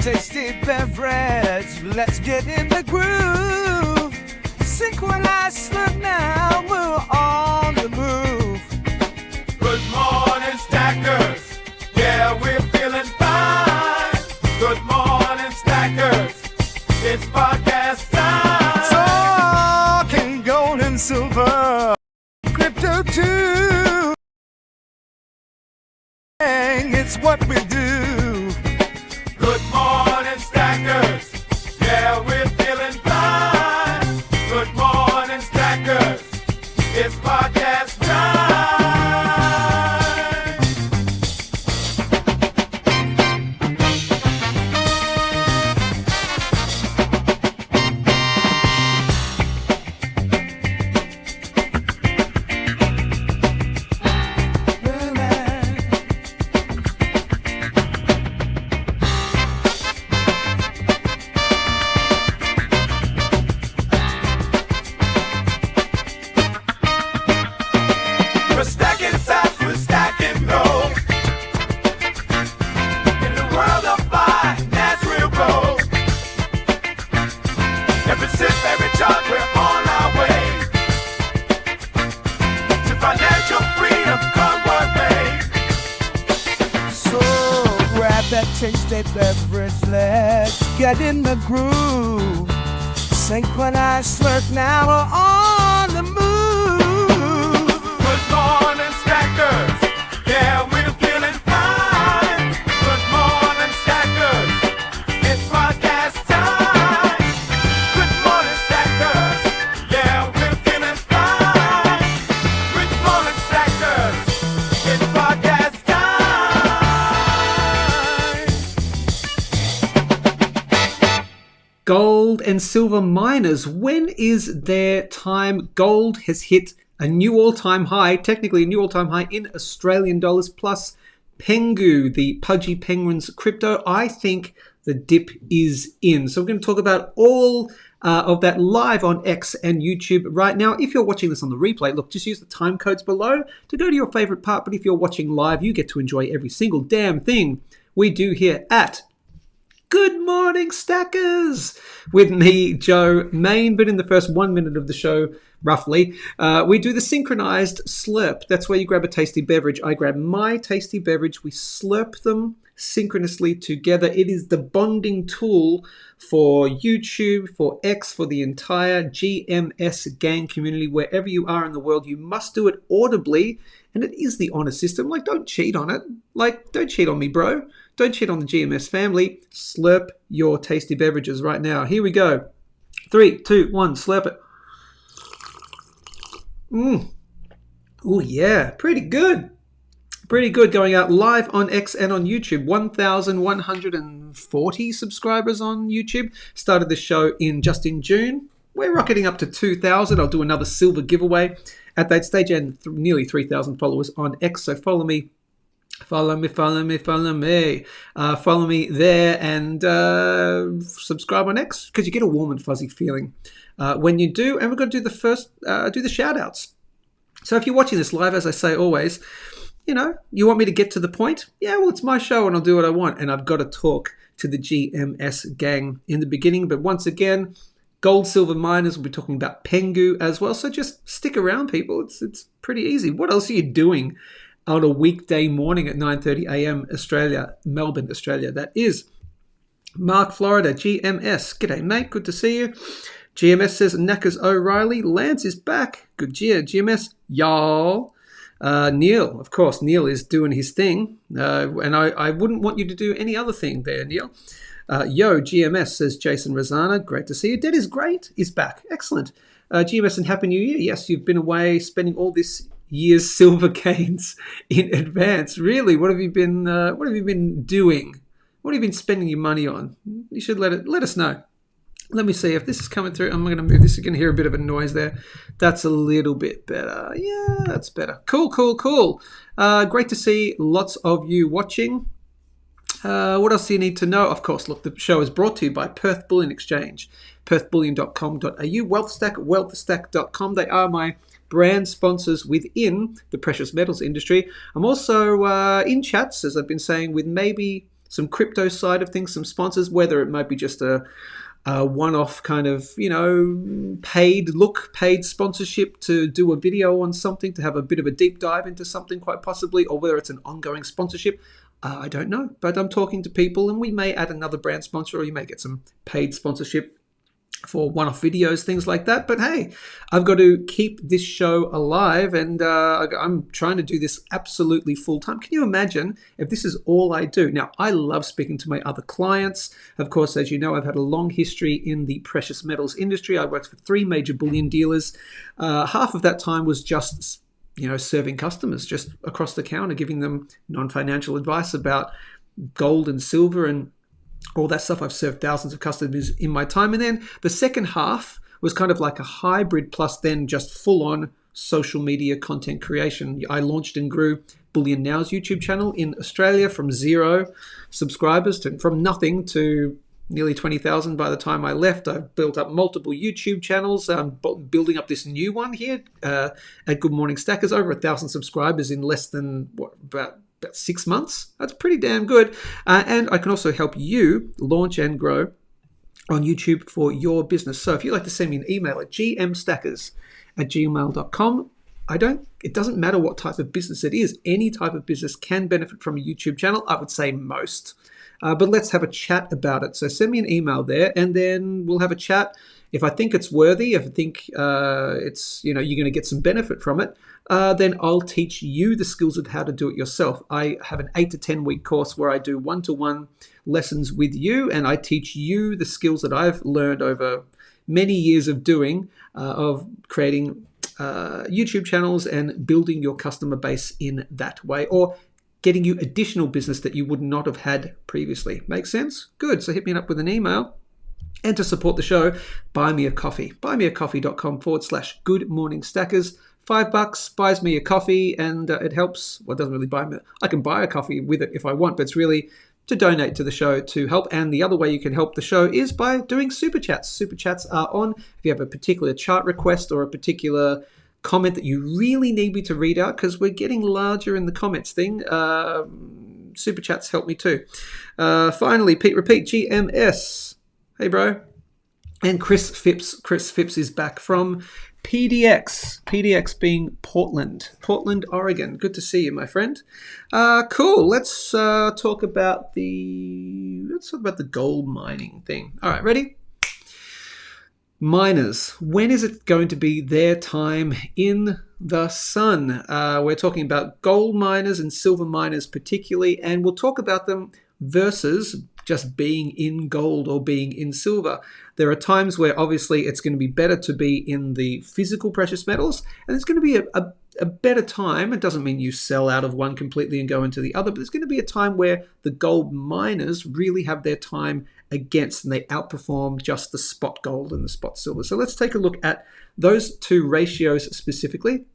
tasty beverage. Let's get in the groove. Synchronized, slurp now, we're on the move. Good morning, stackers. Yeah, we're feeling fine. Good morning, stackers. It's podcast time. Talking gold and silver, crypto too. It's what we do. Good morning, stackers. Yeah, we're feeling fine. Good morning, stackers. It's podcast time. We're stacking sats, we're stacking gold. In the world of finance, real gold. Every sip, every chart, we're on our way to financial freedom, come what may. So grab that tasty beverage, let's get in the groove. Synchronized, slurp now, we're on the move. Good morning, stackers. Yeah, we're feeling fine. Good morning, stackers. It's podcast time. Good morning, stackers. Yeah, we're feeling fine. Good morning, stackers. It's podcast time. Gold and silver miners, when is their time? Gold has hit a new all-time high, technically a new all-time high in Australian dollars, plus PENGU, the Pudgy Penguins crypto. I think the dip is in. So we're going to talk about all of that live on X and YouTube right now. If you're watching this on the replay, look, just use the time codes below to go to your favorite part. But if you're watching live, you get to enjoy every single damn thing we do here at Good Morning Stackers with me, Joe Main. But in the first 1 minute of the show, roughly, we do the synchronized slurp. That's where you grab a tasty beverage. I grab my tasty beverage. We slurp them synchronously together. It is the bonding tool for YouTube, for X, for the entire GMS gang community. Wherever you are in the world, you must do it audibly. And it is the honor system. Like, don't cheat on it. Like, don't cheat on me, bro. Don't cheat on the GMS family. Slurp your tasty beverages right now. Here we go. 3, 2, 1, slurp it. Oh, yeah. Pretty good. Pretty good, going out live on X and on YouTube. 1,140 subscribers on YouTube. Started the show just in June. We're rocketing up to 2,000. I'll do another silver giveaway at that stage, and nearly 3,000 followers on X. So follow me. Follow me there, and subscribe on X, because you get a warm and fuzzy feeling when you do. And we're going to do the first, do the shout outs. So if you're watching this live, as I say always, you know, you want me to get to the point? Yeah, well, it's my show and I'll do what I want. And I've got to talk to the GMS gang in the beginning. But once again, gold, silver miners, we'll be talking about PENGU as well. So just stick around, people. It's pretty easy. What else are you doing on a weekday morning at 9:30 a.m. Australia, Melbourne, Australia? That is Mark, Florida, GMS. G'day, mate. Good to see you. GMS says Knackers O'Reilly. Lance is back. Good year, GMS. Y'all. Neil, of course, Neil is doing his thing. And I wouldn't want you to do any other thing there, Neil. Yo, GMS, says Jason Rosana. Great to see you. Dead is great. Is back. Excellent. GMS, and Happy New Year. Yes, you've been away spending all this year's silver gains in advance. Really, what have you been doing? What have you been spending your money on? You should let us know. Let me see if this is coming through. I'm going to move this. You're going to hear a bit of a noise there. That's a little bit better. Yeah, that's better. Cool. Great to see lots of you watching. What else do you need to know? Of course, look, the show is brought to you by Perth Bullion Exchange, perthbullion.com.au, Wealthstack, wealthstack.com. They are my brand sponsors within the precious metals industry. I'm also in chats, as I've been saying, with maybe some crypto side of things, some sponsors, whether it might be just a one-off kind of, paid sponsorship to do a video on something, to have a bit of a deep dive into something quite possibly, or whether it's an ongoing sponsorship. I don't know, but I'm talking to people and we may add another brand sponsor, or you may get some paid sponsorship for one-off videos, things like that. But hey, I've got to keep this show alive, and I'm trying to do this absolutely full-time. Can you imagine if this is all I do? Now, I love speaking to my other clients. Of course, as you know, I've had a long history in the precious metals industry. I worked for 3 major bullion dealers. Half of that time was just serving customers just across the counter, giving them non-financial advice about gold and silver and all that stuff. I've served thousands of customers in my time. And then the second half was kind of like a hybrid plus then just full-on social media content creation. I launched and grew Bullion Now's YouTube channel in Australia from 0 subscribers from nothing to nearly 20,000 by the time I left. I've built up multiple YouTube channels. I'm building up this new one here at Good Morning Stackers, over 1,000 subscribers in less than about 6 months. That's pretty damn good. And I can also help you launch and grow on YouTube for your business. So if you'd like to send me an email at gmstackers@gmail.com, it doesn't matter what type of business it is. Any type of business can benefit from a YouTube channel. I would say most. But let's have a chat about it. So send me an email there, and then we'll have a chat. If I think it's worthy, if I think it's you're going to get some benefit from it, then I'll teach you the skills of how to do it yourself. I have an 8 to 10 week course where I do one-to-one lessons with you, and I teach you the skills that I've learned over many years of doing, of creating YouTube channels and building your customer base in that way, or getting you additional business that you would not have had previously. Make sense? Good. So hit me up with an email. And to support the show, buy me a coffee. buymeacoffee.com/Good Morning Stackers. $5 buys me a coffee, and it helps. Well, it doesn't really buy me. I can buy a coffee with it if I want, but it's really to donate to the show to help. And the other way you can help the show is by doing super chats. Super chats are on if you have a particular chart request or a particular comment that you really need me to read out, because we're getting larger in the comments thing. Super chats help me too. Finally, Pete Repeat, GMS. Hey, bro. And Chris Phipps. Chris Phipps is back from PDX. PDX being Portland, Oregon. Good to see you, my friend. Cool. Let's talk about the gold mining thing. All right, ready? Miners. When is it going to be their time in the sun? We're talking about gold miners and silver miners particularly, and we'll talk about them versus just being in gold or being in silver. There are times where obviously it's going to be better to be in the physical precious metals, and it's going to be a better time. It doesn't mean you sell out of one completely and go into the other, but there's going to be a time where the gold miners really have their time against, and they outperform just the spot gold and the spot silver. So let's take a look at those two ratios specifically,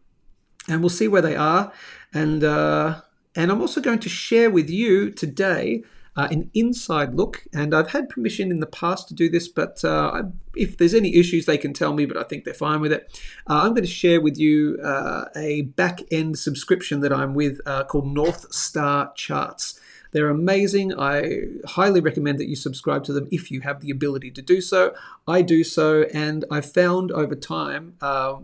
and we'll see where they are. And I'm also going to share with you today an inside look, and I've had permission in the past to do this, but if there's any issues, they can tell me, but I think they're fine with it. I'm going to share with you a back-end subscription that I'm with called North Star Charts. They're amazing. I highly recommend that you subscribe to them if you have the ability to do so. I do so, and I've found over time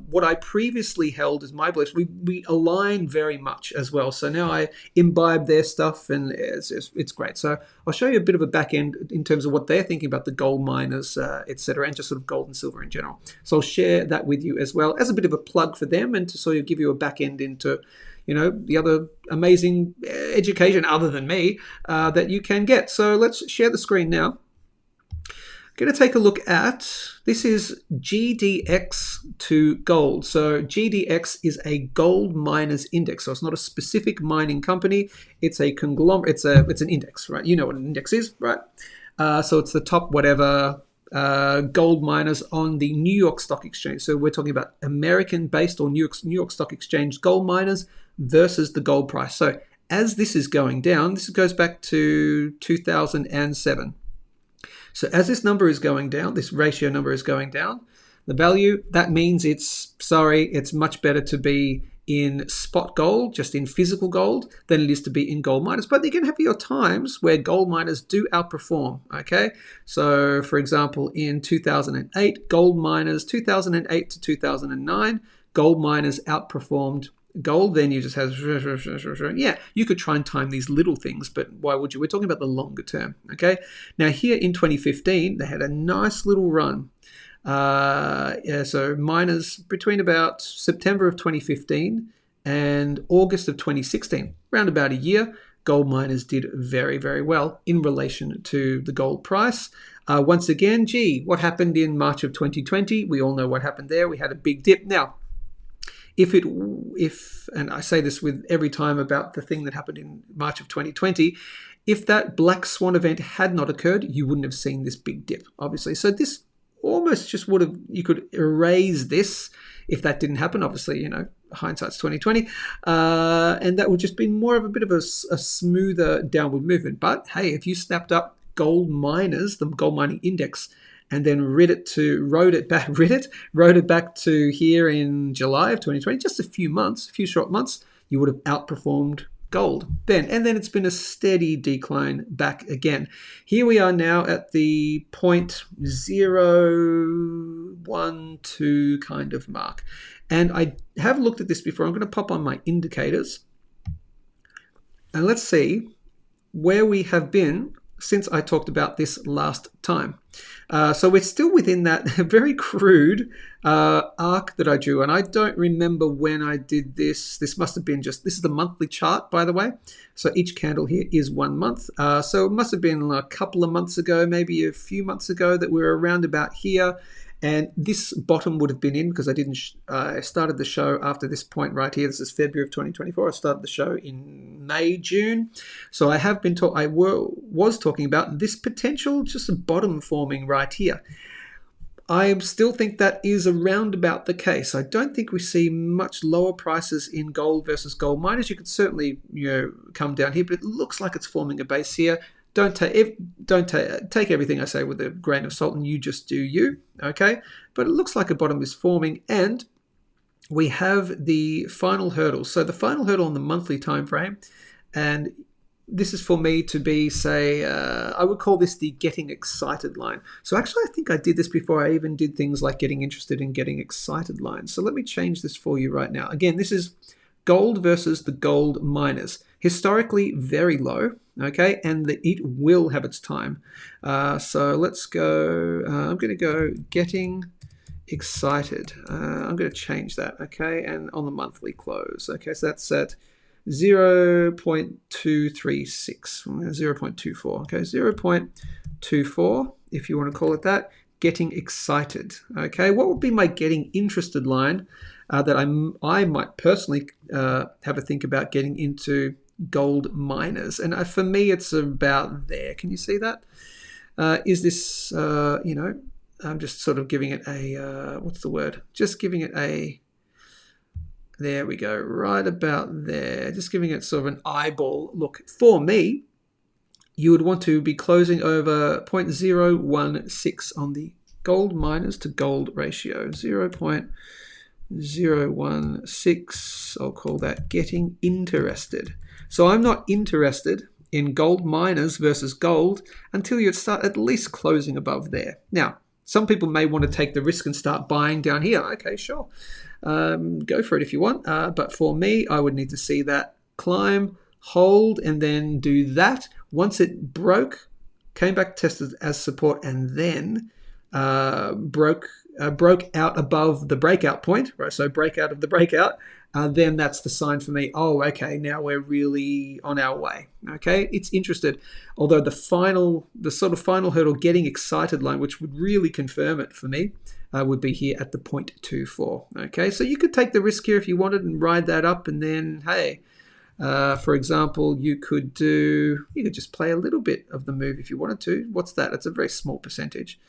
what I previously held as my beliefs, we align very much as well. So now I imbibe their stuff, and it's great. So I'll show you a bit of a back end in terms of what they're thinking about the gold miners, etc., and just sort of gold and silver in general. So I'll share that with you as well as a bit of a plug for them, and to sort of give you a back end into the other amazing education other than me that you can get. So let's share the screen now. Going to take a look at, this is GDX to gold. So GDX is a gold miners index. So it's not a specific mining company. It's a conglomerate. It's an index, right? You know what an index is, right? So it's the top whatever gold miners on the New York Stock Exchange. So we're talking about American-based or New York Stock Exchange gold miners versus the gold price. So as this is going down, this goes back to 2007. So as this number is going down, this ratio number is going down, the value, that means it's much better to be in spot gold, just in physical gold, than it is to be in gold miners. But you can have your times where gold miners do outperform, okay? So, for example, in 2008, gold miners, 2008 to 2009, gold miners outperformed gold. Then you just have, yeah, you could try and time these little things, but why would you? We're talking about the longer term, okay? Now, here in 2015, they had a nice little run. So miners between about September of 2015 and August of 2016, around about a year, gold miners did very, very well in relation to the gold price. Once again, what happened in March of 2020? We all know what happened there. We had a big dip. Now, and I say this with every time about the thing that happened in March of 2020, if that black swan event had not occurred, you wouldn't have seen this big dip, obviously. So this almost just would have, you could erase this if that didn't happen. Obviously, hindsight's 2020, and that would just be more of a bit of a smoother downward movement. But hey, if you snapped up gold miners, the gold mining index, and then rode it back to here in July of 2020, just a few short months, you would have outperformed gold then. And then it's been a steady decline back again. Here we are now at the 0.012 kind of mark. And I have looked at this before. I'm going to pop on my indicators. And let's see where we have been since I talked about this last time. So we're still within that very crude arc that I drew, and I don't remember when I did this. This must have been this is the monthly chart, by the way. So each candle here is 1 month. So it must have been a couple of months ago, maybe a few months ago, that we were around about here. And this bottom would have been in because I started the show after this point right here. This is February of 2024. I started the show in May, June. So I have been was talking about this potential, just a bottom forming right here. I still think that is around about the case. I don't think we see much lower prices in gold versus gold miners. You could certainly come down here, but it looks like it's forming a base here. Don't take everything I say with a grain of salt, and you just do you, okay? But it looks like a bottom is forming, and we have the final hurdle. So the final hurdle on the monthly time frame, and this is for me to be, say, I would call this the getting excited line. So actually, I think I did this before I even did things like getting interested in getting excited lines. So let me change this for you right now. Again, this is gold versus the gold miners. Historically, very low. Okay, and it will have its time. So let's go. I'm going to go getting excited. I'm going to change that. Okay, and on the monthly close. Okay, so that's at 0.236, 0.24. Okay, 0.24, if you want to call it that. Getting excited. Okay, what would be my getting interested line that I might personally have a think about getting into gold miners? And for me, it's about there. Can you see that? Is this, I'm just sort of giving it a, what's the word? Just giving it a, there we go, right about there. Just giving it sort of an eyeball look. For me, you would want to be closing over 0.016 on the gold miners to gold ratio. 0.016, I'll call that getting interested. So I'm not interested in gold miners versus gold until you start at least closing above there. Now, some people may want to take the risk and start buying down here. Okay, sure. Go for it if you want. But for me, I would need to see that climb, hold, and then do that. Once it broke, came back, tested as support, and then broke out above the breakout point, right? So breakout of the breakout, then that's the sign for me. Oh, okay, now we're really on our way. Okay, it's interested. Although the sort of final hurdle, getting excited line, which would really confirm it for me, would be here at the 0.24. Okay, so you could take the risk here if you wanted and ride that up, and then hey, for example, you could just play a little bit of the move if you wanted to. What's that? It's a very small percentage.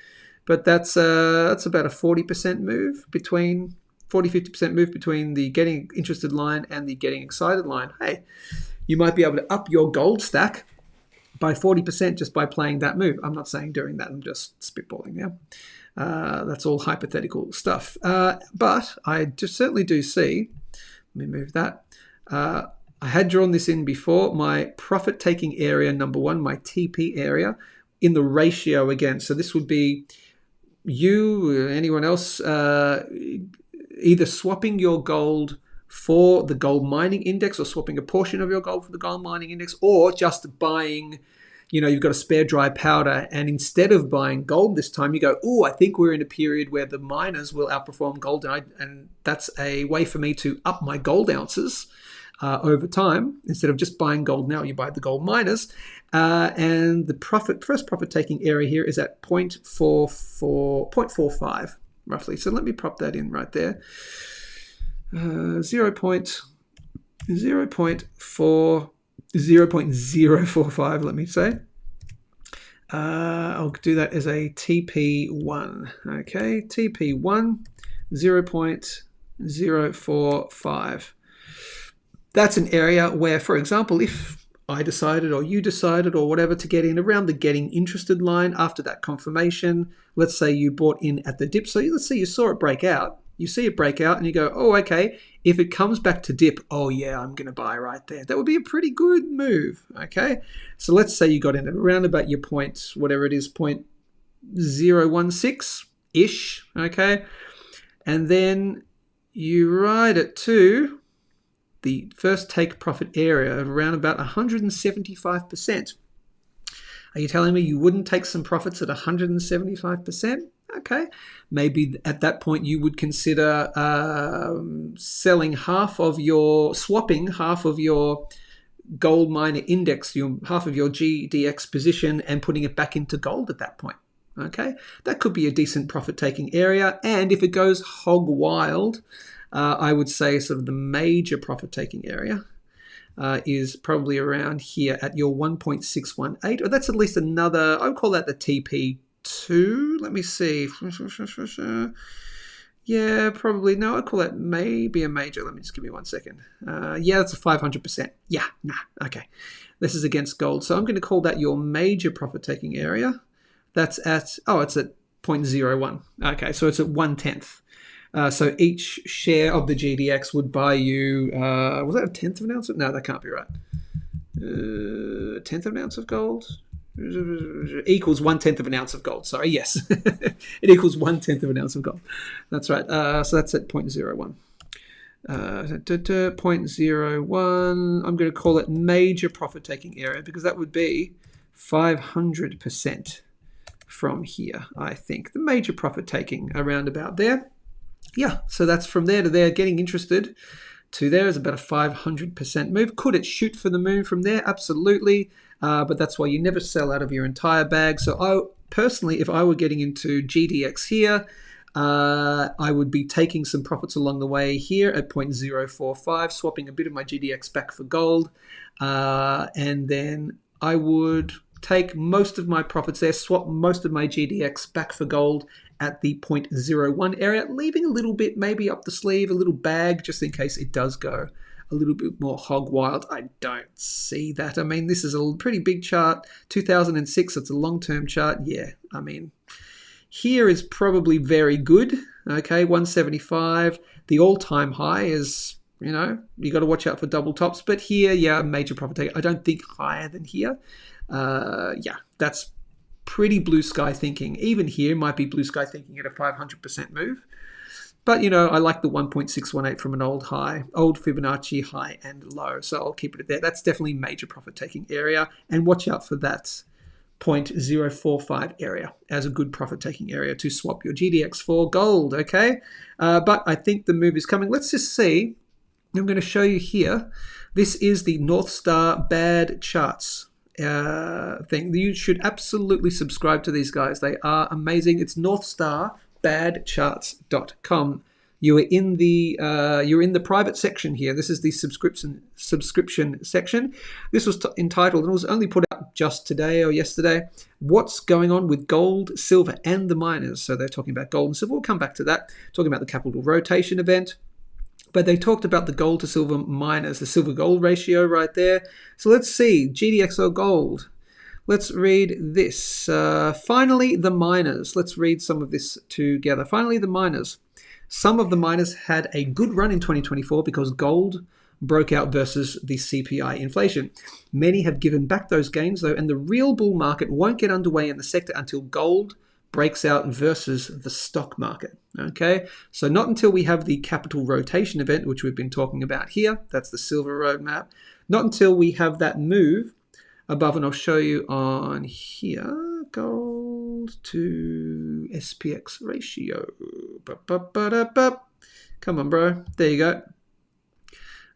But that's about a 40% move between 40-50% move between the getting interested line and the getting excited line. Hey, you might be able to up your gold stack by 40% just by playing that move. I'm not saying doing that. I'm just spitballing now. That's all hypothetical stuff. But I certainly do see, let me move that. I had drawn this in before, my profit-taking area number 1, my TP area, in the ratio again. So this would be you, anyone else, either swapping your gold for the gold mining index or swapping a portion of your gold for the gold mining index, or just buying, you've got a spare dry powder, and instead of buying gold this time, you go, I think we're in a period where the miners will outperform gold, and that's a way for me to up my gold ounces over time. Instead of just buying gold now, you buy the gold miners. And the first profit-taking area here is at 0.45, roughly. So let me prop that in right there. 0.045, let me say. I'll do that as a TP1. Okay, TP1, 0.045. That's an area where, for example, if I decided or you decided or whatever to get in around the getting interested line after that confirmation, let's say you bought in at the dip. So let's say you saw it break out. You see it break out and you go, okay, if it comes back to dip, yeah, I'm going to buy right there. That would be a pretty good move, okay? So let's say you got in at around about your point, whatever it is, 0.016-ish, okay? And then you ride it to the first take profit area of around about 175%. Are you telling me you wouldn't take some profits at 175%? Okay, maybe at that point you would consider swapping half of your gold miner index, half of your GDX position, and putting it back into gold at that point. Okay, that could be a decent profit-taking area. And if it goes hog wild, I would say sort of the major profit-taking area is probably around here at your 1.618. Or that's at least another, I would call that the TP2. Let me see. Yeah, probably. No, I'd call that maybe a major. Let me just give me 1 second. Yeah, that's a 500%. Yeah, okay. This is against gold. So I'm going to call that your major profit-taking area. That's at, it's at 0.01. Okay, so it's at 1/10. So each share of the GDX would buy you, was that a 1/10 of an ounce? No, that can't be right. 1/10 of an ounce of gold equals 1/10 of an ounce of gold. Sorry, yes. It equals 1/10 of an ounce of gold. That's right. So that's at 0.01. 0.01. I'm going to call it major profit-taking area because that would be 500% from here, I think. The major profit-taking around about there. Yeah, so that's from there to there. Getting interested to there is about a 500% move. Could it shoot for the moon from there? Absolutely. But that's why you never sell out of your entire bag. So I personally, if I were getting into GDX here, I would be taking some profits along the way here at 0.045, swapping a bit of my GDX back for gold. And then I would take most of my profits there, swap most of my GDX back for gold at the 0.01 area, leaving a little bit maybe up the sleeve, a little bag, just in case it does go a little bit more hog wild. I don't see that. I mean, this is a pretty big chart. 2006, it's a long-term chart. Yeah, I mean, here is probably very good. Okay, 175. The all-time high is, you got to watch out for double tops. But here, yeah, major profit taker. I don't think higher than here. Yeah, that's pretty blue sky thinking. Even here might be blue sky thinking at a 500% move. But, I like the 1.618 from an old Fibonacci high and low. So I'll keep it at there. That's definitely major profit-taking area. And watch out for that 0.045 area as a good profit-taking area to swap your GDX for gold, okay? But I think the move is coming. Let's just see. I'm going to show you here. This is the North Star Bad Charts thing. You should absolutely subscribe to these guys. They are amazing. It's NorthstarBadCharts.com. You're in the private section here. This is the subscription section. This was entitled, and it was only put out just today or yesterday, What's Going On with Gold, Silver, and the Miners. So they're talking about gold and silver. We'll come back to that. Talking about the capital rotation event. But they talked about the gold to silver miners, the silver gold ratio right there. So let's see, GDX or gold. Let's read this. Finally, the miners. Let's read some of this together. Finally, the miners. Some of the miners had a good run in 2024 because gold broke out versus the CPI inflation. Many have given back those gains, though, and the real bull market won't get underway in the sector until gold breaks out versus the stock market. Okay, so not until we have the capital rotation event, which we've been talking about here. That's the silver roadmap. Not until we have that move above, and I'll show you on here, gold to SPX ratio. Come on, bro. There you go.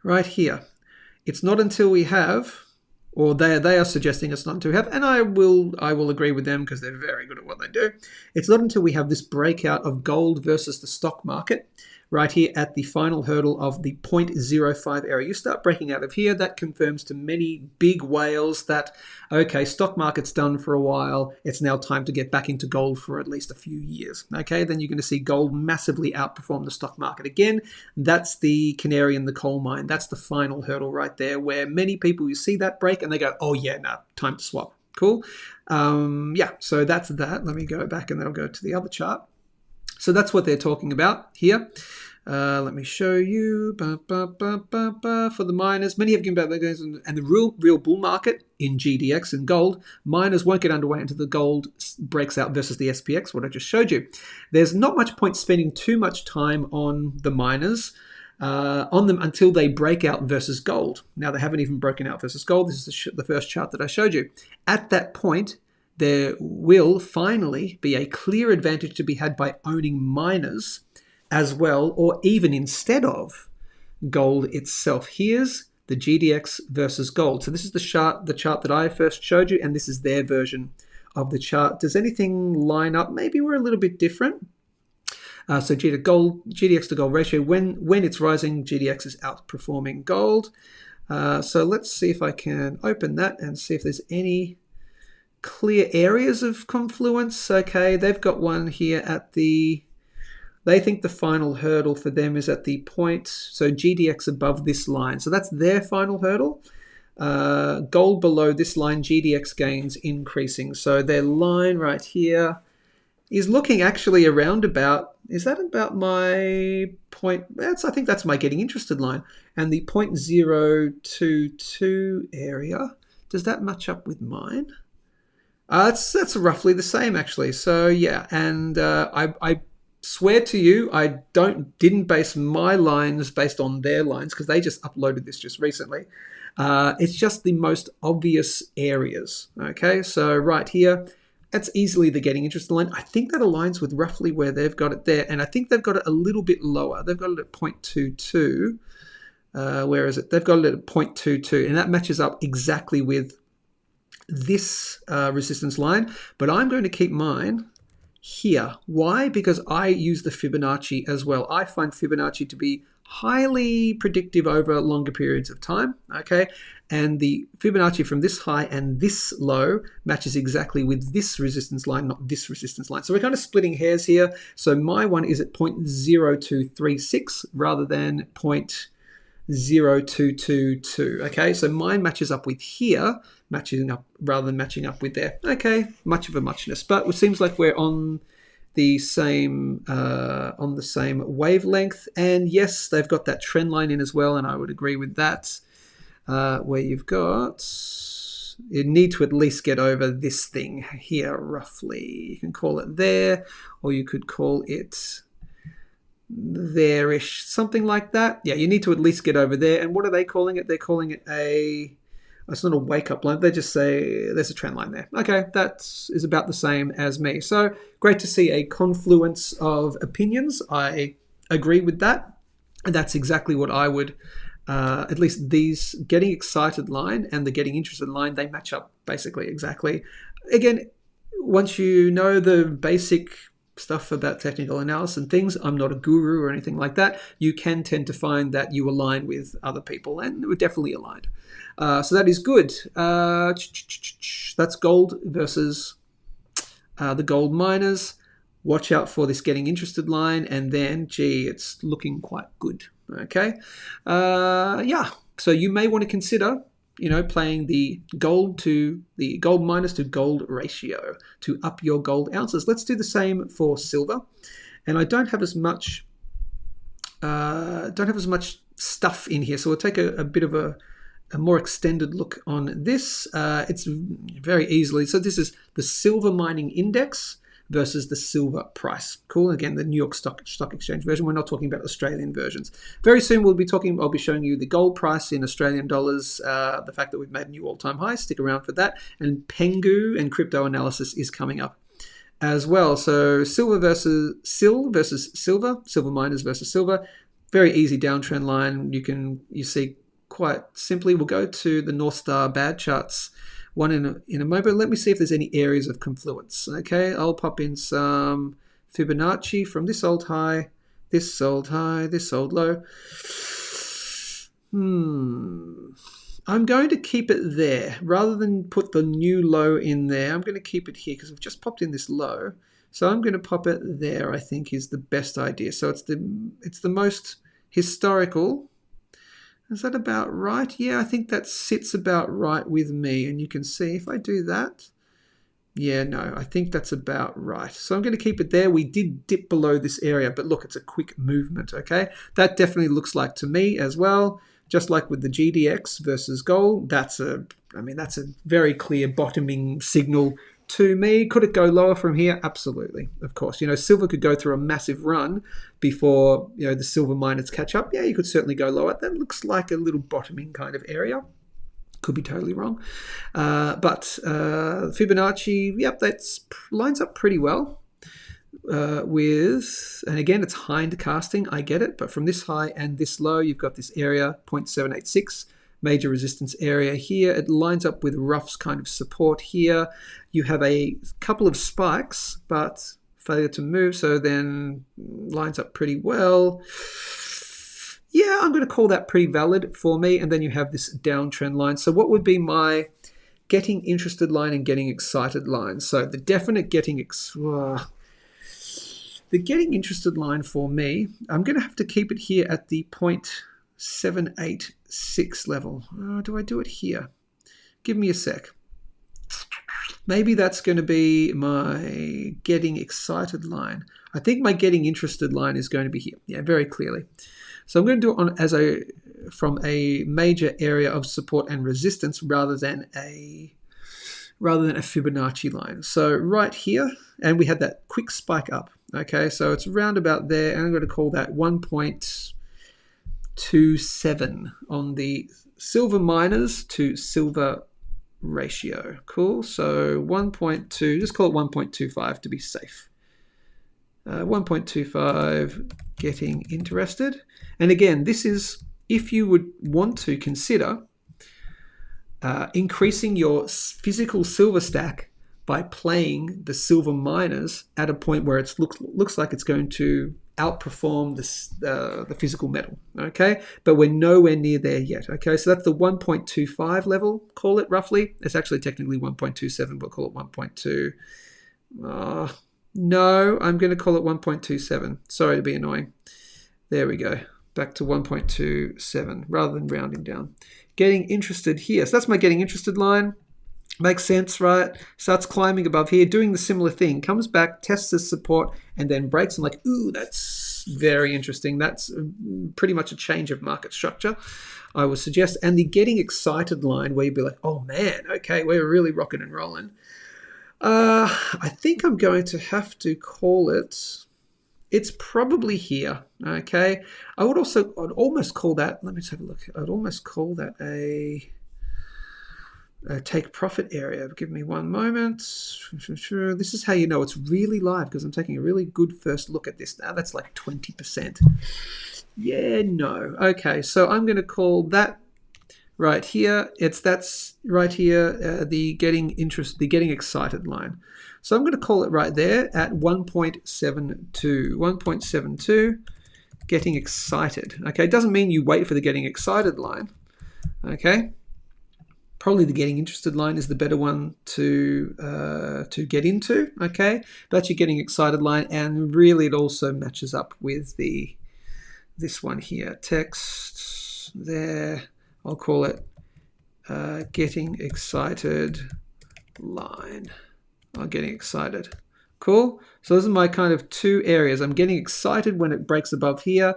Right here. It's not until we have, or they are suggesting it's not until we have, and I will agree with them because they're very good at what they do. It's not until we have this breakout of gold versus the stock market right here at the final hurdle of the 0.05 area. You start breaking out of here, that confirms to many big whales that, okay, stock market's done for a while. It's now time to get back into gold for at least a few years. Okay, then you're going to see gold massively outperform the stock market again. That's the canary in the coal mine. That's the final hurdle right there where many people, you see that break and they go, oh yeah, no, time to swap. Cool. Yeah, so that's that. Let me go back and then I'll go to the other chart. So that's what they're talking about here. Let me show you for the miners. Many have given back their gains, and the real bull market in GDX and gold. Miners won't get underway until the gold breaks out versus the SPX, what I just showed you. There's not much point spending too much time on the miners, on them until they break out versus gold. Now they haven't even broken out versus gold. This is the first chart that I showed you. At that point, there will finally be a clear advantage to be had by owning miners as well, or even instead of gold itself. Here's the GDX versus gold. So this is the chart that I first showed you, and this is their version of the chart. Does anything line up? Maybe we're a little bit different. So GDX to gold ratio, when it's rising, GDX is outperforming gold. So let's see if I can open that and see if there's any clear areas of confluence. Okay, they've got one here at the, they think the final hurdle for them is at the point, so GDX above this line. So that's their final hurdle. Gold below this line, GDX gains increasing. So their line right here is looking actually around about, is that about my point? I think that's my getting interested line. And the 0.022 area, does that match up with mine? That's roughly the same actually. So yeah, and I swear to you, I didn't base my lines based on their lines because they just uploaded this just recently. It's just the most obvious areas. Okay, so right here, that's easily the getting interested line. I think that aligns with roughly where they've got it there, and I think they've got it a little bit lower. They've got it at 0.22. Where is it? They've got it at 0.22, and that matches up exactly with this resistance line, but I'm going to keep mine here. Why? Because I use the Fibonacci as well. I find Fibonacci to be highly predictive over longer periods of time, okay? And the Fibonacci from this high and this low matches exactly with this resistance line, not this resistance line. So we're kind of splitting hairs here. So my one is at 0.0236 rather than 0.0222, okay? So mine matches up with here, matching up rather than matching up with there. Okay, much of a muchness, but it seems like we're on the same wavelength. And yes, they've got that trend line in as well, and I would agree with that. Where you've got, you need to at least get over this thing here roughly. You can call it there, or you could call it there-ish, something like that. Yeah, you need to at least get over there. And what are they calling it? They're calling it it's not a wake-up line. They just say there's a trend line there. Okay, that is about the same as me. So great to see a confluence of opinions. I agree with that. And that's exactly what I would, at least these getting excited line and the getting interested line, they match up basically exactly. Again, once you know the basic stuff about technical analysis and things, I'm not a guru or anything like that, you can tend to find that you align with other people, and we're definitely aligned. So that is good. That's gold versus the gold miners. Watch out for this getting interested line, and then, gee, it's looking quite good. Okay. Yeah. So you may want to consider playing the gold miners to gold ratio to up your gold ounces. Let's do the same for silver. And I don't have as much stuff in here, so we'll take a bit of a more extended look on this. It's very easily, so this is the silver mining index versus the silver price. Cool. Again, the New York Stock Exchange version. We're not talking about Australian versions. Very soon I'll be showing you the gold price in Australian dollars, the fact that we've made a new all-time high. Stick around for that. And PENGU and crypto analysis is coming up as well. So silver versus silver, silver miners versus silver. Very easy downtrend line. You see quite simply. We'll go to the North Star bad charts one in a moment. Let me see if there's any areas of confluence. Okay, I'll pop in some Fibonacci from this old high, this old high, this old low. I'm going to keep it there rather than put the new low in there. I'm going to keep it here because we've just popped in this low. So I'm going to pop it there, I think is the best idea. So it's the most historical. Is that about right? Yeah, I think that sits about right with me. And you can see if I do that. Yeah, no, I think that's about right. So I'm going to keep it there. We did dip below this area, but look, it's a quick movement, okay? That definitely looks like to me as well. Just like with the GDX versus gold, that's a very clear bottoming signal to me. Could it go lower from here? Absolutely, of course. Silver could go through a massive run before the silver miners catch up. Yeah, you could certainly go lower. That looks like a little bottoming kind of area. Could be totally wrong. But Fibonacci, yep, that lines up pretty well and again, it's hind casting. I get it. But from this high and this low, you've got this area, 0.786. Major resistance area here. It lines up with Ruff's kind of support here. You have a couple of spikes, but failure to move, so then lines up pretty well. Yeah, I'm going to call that pretty valid for me. And then you have this downtrend line. So what would be my getting interested line and getting excited line? So the definite getting interested line for me, I'm going to have to keep it here at the 0.786 level. Do I do it here? Give me a sec. Maybe that's going to be my getting excited line. I think my getting interested line is going to be here. Yeah, very clearly. So I'm going to do it from a major area of support and resistance rather than a Fibonacci line. So right here, and we had that quick spike up. Okay, so it's around about there, and I'm going to call that 1.27 on the silver miners to silver ratio. Cool. So 1.2, just call it 1.25 to be safe. 1.25, getting interested. And again, this is if you would want to consider increasing your physical silver stack by playing the silver miners at a point where it looks like it's going to outperform the physical metal, okay? But we're nowhere near there yet, okay? So that's the 1.25 level, call it roughly. It's actually technically 1.27, but call it 1.2. No, I'm going to call it 1.27. Sorry to be annoying. There we go. Back to 1.27 rather than rounding down. Getting interested here. So that's my getting interested line. Makes sense, right? Starts climbing above here, doing the similar thing. Comes back, tests the support, and then breaks. And like, ooh, that's very interesting. That's pretty much a change of market structure, I would suggest. And the getting excited line where you'd be like, oh man, okay, we're really rocking and rolling. I think I'm going to have to call it, it's probably here, okay? I'd almost call that, let me just have a look. I'd almost call that a take profit area. Give me one moment. This is how you know it's really live because I'm taking a really good first look at this now. That's like 20%. Yeah, no. Okay, so I'm going to call that right here. That's right here, the getting excited line. So I'm going to call it right there at 1.72. 1.72, getting excited. Okay, it doesn't mean you wait for the getting excited line. Okay. Probably the getting interested line is the better one to get into, okay? That's your getting excited line, and really it also matches up with this one here. Text there, I'll call it getting excited line. I'm getting excited. Cool. So those are my kind of two areas. I'm getting excited when it breaks above here,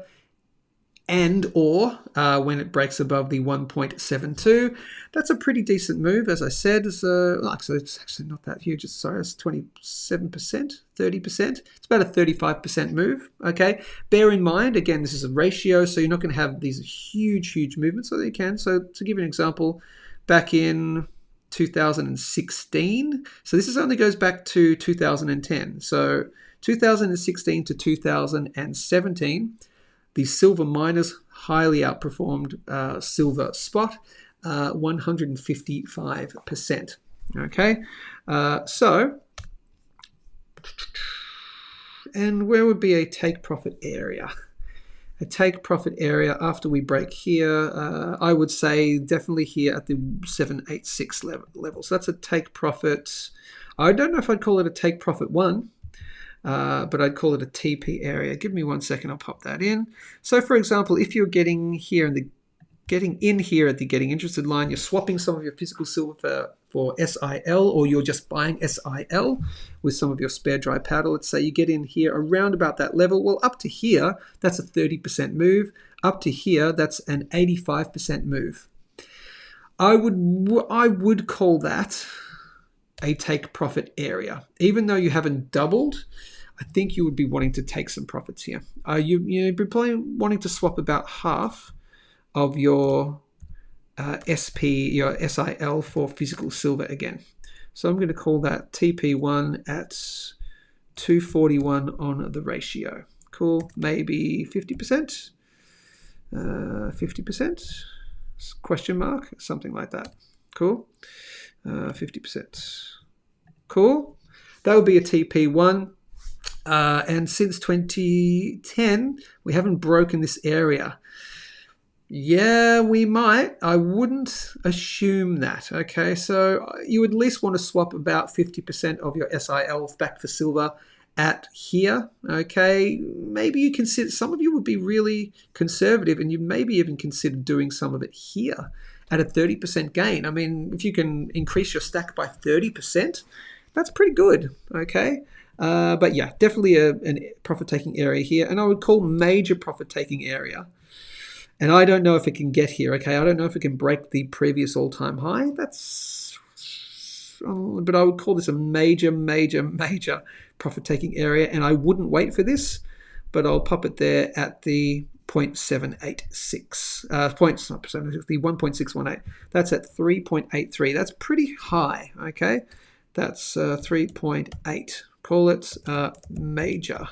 and or when it breaks above the 1.72. That's a pretty decent move, as I said. So it's actually not that huge. It's 27%, 30%. It's about a 35% move. Okay. Bear in mind, again, this is a ratio, so you're not going to have these huge movements, so you can. So to give you an example, back in 2016. So this only goes back to 2010. So 2016 to 2017. The silver miners highly outperformed silver spot, 155%. Okay, and where would be a take profit area? A take profit area after we break here, I would say definitely here at the 786 level. So that's a take profit. I don't know if I'd call it a take profit one. But I'd call it a TP area. Give me 1 second, I'll pop that in. So for example, if you're getting here at the getting interested line, you're swapping some of your physical silver for SIL, or you're just buying SIL with some of your spare dry powder. Let's say you get in here around about that level. Well, up to here, that's a 30% move. Up to here, that's an 85% move. I would call that a take profit area. Even though you haven't doubled, I think you would be wanting to take some profits here. You'd be probably wanting to swap about half of your your SIL for physical silver again. So I'm going to call that TP1 at 241 on the ratio. Cool. Maybe 50%? 50%? Question mark? Something like that. Cool. 50%. Cool. That would be a TP1. And since 2010, we haven't broken this area. Yeah, we might. I wouldn't assume that. Okay, so you would at least want to swap about 50% of your SIL back for silver at here. Okay, maybe you consider, some of you would be really conservative and you maybe even consider doing some of it here at a 30% gain. I mean, if you can increase your stack by 30%, that's pretty good. Okay. But yeah, definitely a profit-taking area here. And I would call major profit-taking area. And I don't know if it can get here, okay? I don't know if it can break the previous all-time high. But I would call this a major profit-taking area. And I wouldn't wait for this, but I'll pop it there at the 0.786. The 1.618. That's at 3.83. That's pretty high, okay? That's 3.8. Call it major.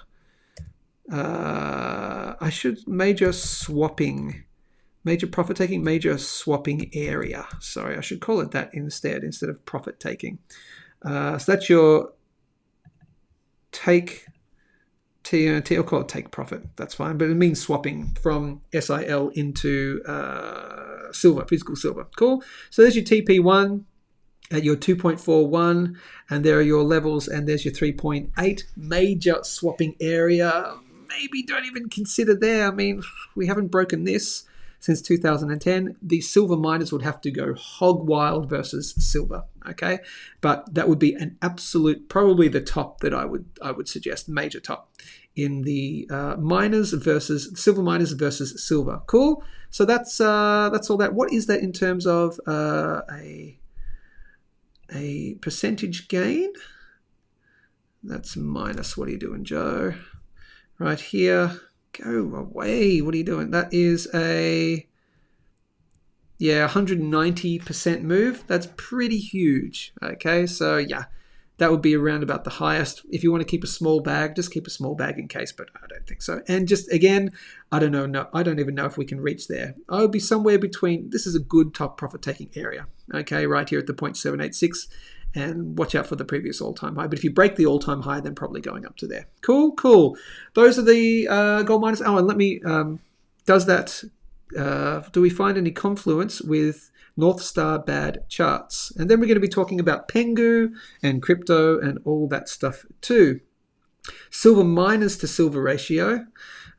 Major profit-taking, major swapping area. Sorry, I should call it that instead of profit-taking. So that's your take, I'll call it take profit. That's fine, but it means swapping from SIL into silver, physical silver. Cool. So there's your TP1 at your 2.41, and there are your levels, and there's your 3.8 major swapping area. Maybe don't even consider there. I mean, we haven't broken this since 2010. The silver miners would have to go hog wild versus silver, okay? But that would be an absolute, probably the top that I would suggest, major top in the miners versus silver miners versus silver. Cool. So that's all that. What is that in terms of a percentage gain? That's minus. What are you doing, Joe? Right here. Go away. What are you doing? That is a 190% move. That's pretty huge. Okay, so yeah, that would be around about the highest. If you want to keep a small bag, just keep a small bag in case, but I don't think so. And just again, I don't know. No, I don't even know if we can reach there. I would be somewhere between. This is a good top profit-taking area. Okay, right here at the 0.786. And watch out for the previous all-time high. But if you break the all-time high, then probably going up to there. Cool. Those are the gold miners. Oh, and let me, do we find any confluence with North Star bad charts? And then we're going to be talking about PENGU and crypto and all that stuff too. Silver miners to silver ratio.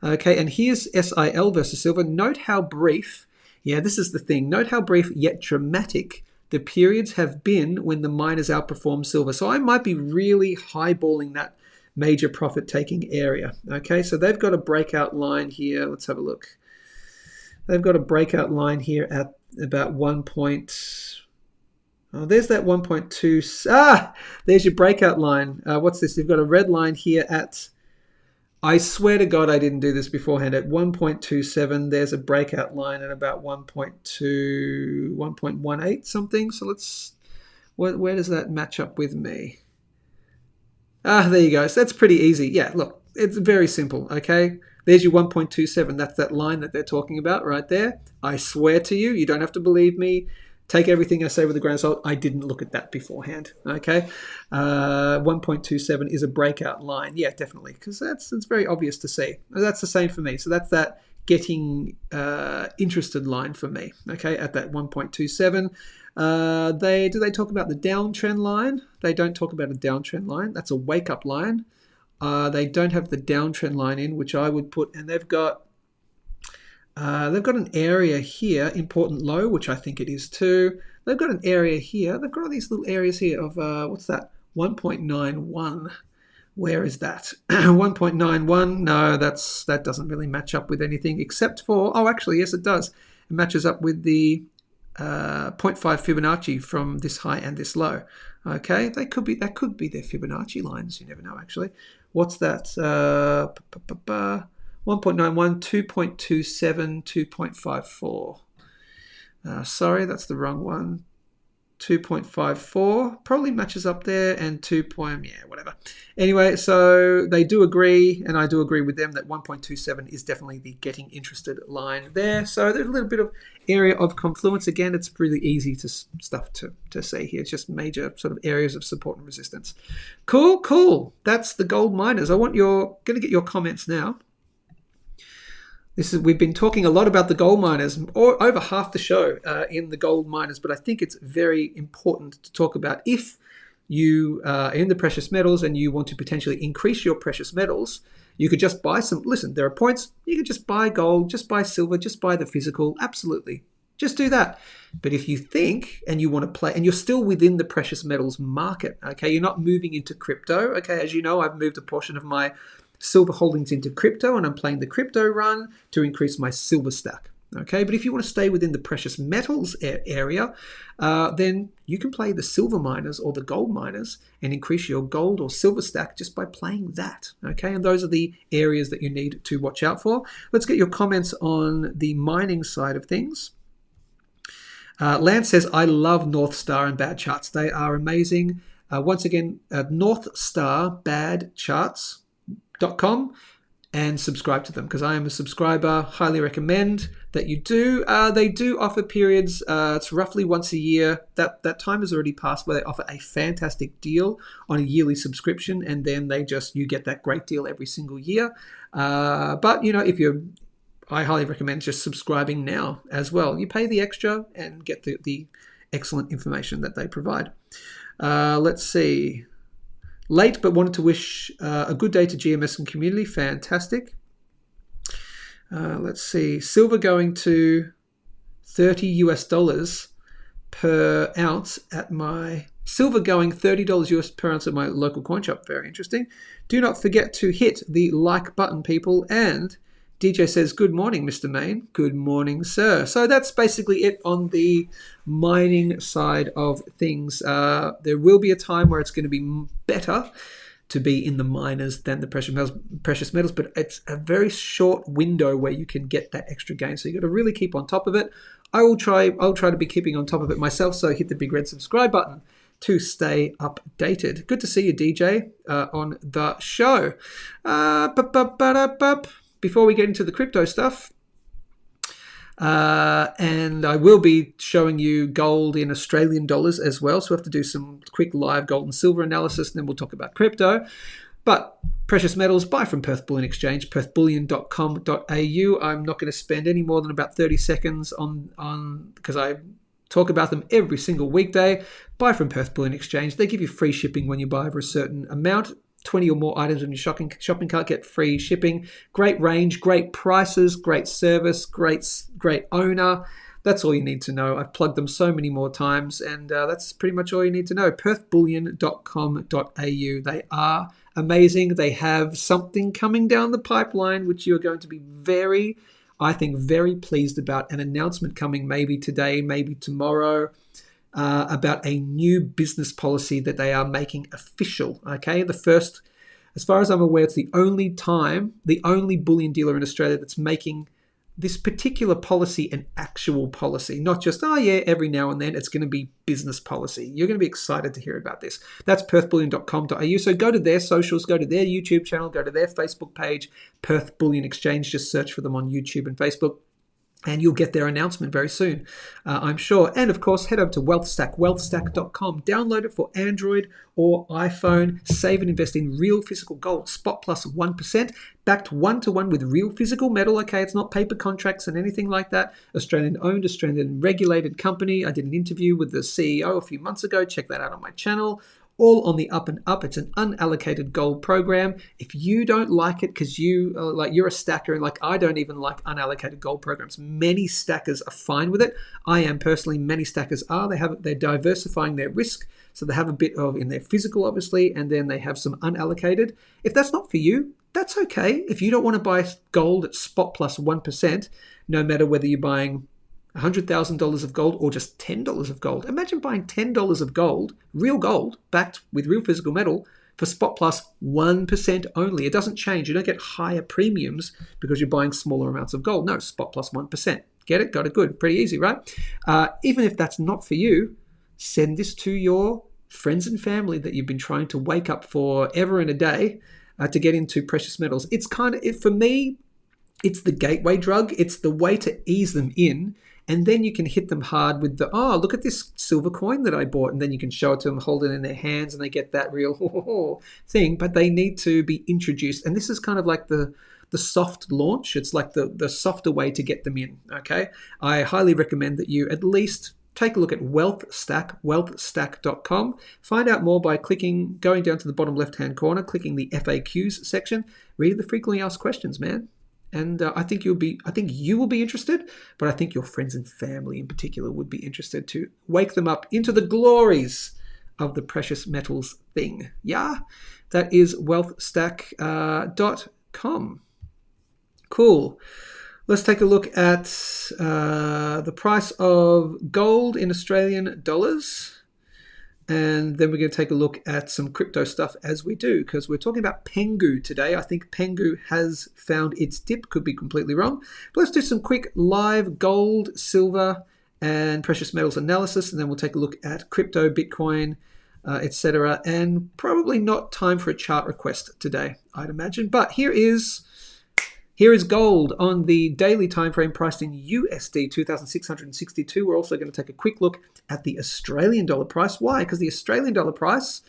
Okay, and here's SIL versus silver. Note how brief Yeah, this is the thing. Note how brief yet dramatic the periods have been when the miners outperform silver. So I might be really highballing that major profit taking area. Okay, so they've got a breakout line here. Let's have a look. They've got a breakout line here at about 1. Oh, there's that 1.2. There's your breakout line. What's this? They've got a red line here at, I swear to God, I didn't do this beforehand. At 1.27, there's a breakout line at about 1.18 something. So where does that match up with me? There you go. So that's pretty easy. Yeah, look, it's very simple, okay? There's your 1.27. That's that line that they're talking about right there. I swear to you, you don't have to believe me. Take everything I say with a grain of salt. I didn't look at that beforehand. Okay, 1.27 is a breakout line. Yeah, definitely, because it's very obvious to see. That's the same for me. So that's that getting interested line for me. Okay, at that 1.27. Do they talk about the downtrend line? They don't talk about a downtrend line. That's a wake up line. They don't have the downtrend line in, which I would put, and they've got an area here, important low, which I think it is too. They've got an area here. They've got all these little areas here of, what's that? 1.91. Where is that? 1.91. No, that doesn't really match up with anything except for, oh, actually, yes, it does. It matches up with the 0.5 Fibonacci from this high and this low. Okay, that could be their Fibonacci lines. You never know, actually. What's that? 1.91, 2.27, 2.54. Sorry, that's the wrong one. 2.54 probably matches up there, and whatever. Anyway, so they do agree, and I do agree with them that 1.27 is definitely the getting interested line there. So there's a little bit of area of confluence. Again, it's really easy stuff to see here. It's just major sort of areas of support and resistance. Cool. That's the gold miners. Going to get your comments now. We've been talking a lot about the gold miners, or over half the show in the gold miners, but I think it's very important to talk about if you are in the precious metals and you want to potentially increase your precious metals. You could just buy some. Listen, there are points. You could just buy gold, just buy silver, just buy the physical. Absolutely. Just do that. But if you think and you want to play, and you're still within the precious metals market, okay, you're not moving into crypto. Okay, as you know, I've moved a portion of my silver holdings into crypto, and I'm playing the crypto run to increase my silver stack. Okay, but if you want to stay within the precious metals area, then you can play the silver miners or the gold miners and increase your gold or silver stack just by playing that. Okay, and those are the areas that you need to watch out for. Let's get your comments on the mining side of things. Lance says, I love North Star and bad charts. They are amazing. Once again, North Star bad charts.com, and subscribe to them because I am a subscriber. Highly recommend that you do. They do offer periods. It's roughly once a year. That time has already passed where they offer a fantastic deal on a yearly subscription, and then you get that great deal every single year. But I highly recommend just subscribing now as well. You pay the extra and get the excellent information that they provide. Let's see. Late, but wanted to wish a good day to GMS and community. Fantastic. Let's see. Silver going to $30 per ounce at my... Silver going $30 US per ounce at my local coin shop. Very interesting. Do not forget to hit the like button, people. And DJ says, good morning, Mr. Main. Good morning, sir. So that's basically it on the mining side of things. There will be a time where it's going to be better to be in the miners than the precious metals, but it's a very short window where you can get that extra gain. So you've got to really keep on top of it. I'll try to be keeping on top of it myself, so hit the big red subscribe button to stay updated. Good to see you, DJ, on the show. Before we get into the crypto stuff, and I will be showing you gold in Australian dollars as well, so we have to do some quick live gold and silver analysis, and then we'll talk about crypto. But precious metals, buy from Perth Bullion Exchange, perthbullion.com.au. I'm not going to spend any more than about 30 seconds on because I talk about them every single weekday. Buy from Perth Bullion Exchange. They give you free shipping when you buy over a certain amount. 20 or more items in your shopping cart, get free shipping. Great range, great prices, great service, great owner. That's all you need to know. I've plugged them so many more times, and that's pretty much all you need to know. perthbullion.com.au. They are amazing. They have something coming down the pipeline, which you're going to be very pleased about. An announcement coming maybe today, maybe tomorrow, about a new business policy that they are making official. Okay, the first, as far as I'm aware, it's the only bullion dealer in Australia that's making this particular policy an actual policy, not just, every now and then. It's going to be business policy. You're going to be excited to hear about this. That's perthbullion.com.au. So go to their socials, go to their YouTube channel, go to their Facebook page, Perth Bullion Exchange. Just search for them on YouTube and Facebook, and you'll get their announcement very soon, I'm sure. And of course, head over to Wealthstack, wealthstack.com. Download it for Android or iPhone. Save and invest in real physical gold, spot plus 1%, backed 1-to-1 with real physical metal. Okay, it's not paper contracts and anything like that. Australian-owned, Australian-regulated company. I did an interview with the CEO a few months ago. Check that out on my channel. All on the up and up. It's an unallocated gold program. If you don't like it because you're a stacker, and I don't even like unallocated gold programs. Many stackers are fine with it. I am personally. Many stackers are. They're diversifying their risk, so they have a bit of in their physical, obviously, and then they have some unallocated. If that's not for you, that's okay. If you don't want to buy gold at spot plus 1%, no matter whether you're buying $100,000 of gold or just $10 of gold. Imagine buying $10 of gold, real gold, backed with real physical metal for spot plus 1% only. It doesn't change. You don't get higher premiums because you're buying smaller amounts of gold. No, spot plus 1%. Get it? Got it? Good. Pretty easy, right? Even if that's not for you, send this to your friends and family that you've been trying to wake up for ever and a day to get into precious metals. It's for me, it's the gateway drug. It's the way to ease them in. And then you can hit them hard with look at this silver coin that I bought. And then you can show it to them, hold it in their hands, and they get that real thing. But they need to be introduced. And this is kind of like the soft launch. It's like the softer way to get them in, okay? I highly recommend that you at least take a look at Wealthstack, wealthstack.com. Find out more by going down to the bottom left-hand corner, clicking the FAQs section. Read the frequently asked questions, man. And I think you will be interested, but I think your friends and family in particular would be interested to wake them up into the glories of the precious metals thing. Yeah, that is wealthstack.com. Cool. Let's take a look at the price of gold in Australian dollars. And then we're going to take a look at some crypto stuff as we do, because we're talking about PENGU today. I think PENGU has found its dip. Could be completely wrong. But let's do some quick live gold, silver, and precious metals analysis. And then we'll take a look at crypto, Bitcoin, etc. And probably not time for a chart request today, I'd imagine. But here is gold on the daily time frame, priced in USD 2,662. We're also going to take a quick look at the Australian dollar price. Why? Because the Australian dollar price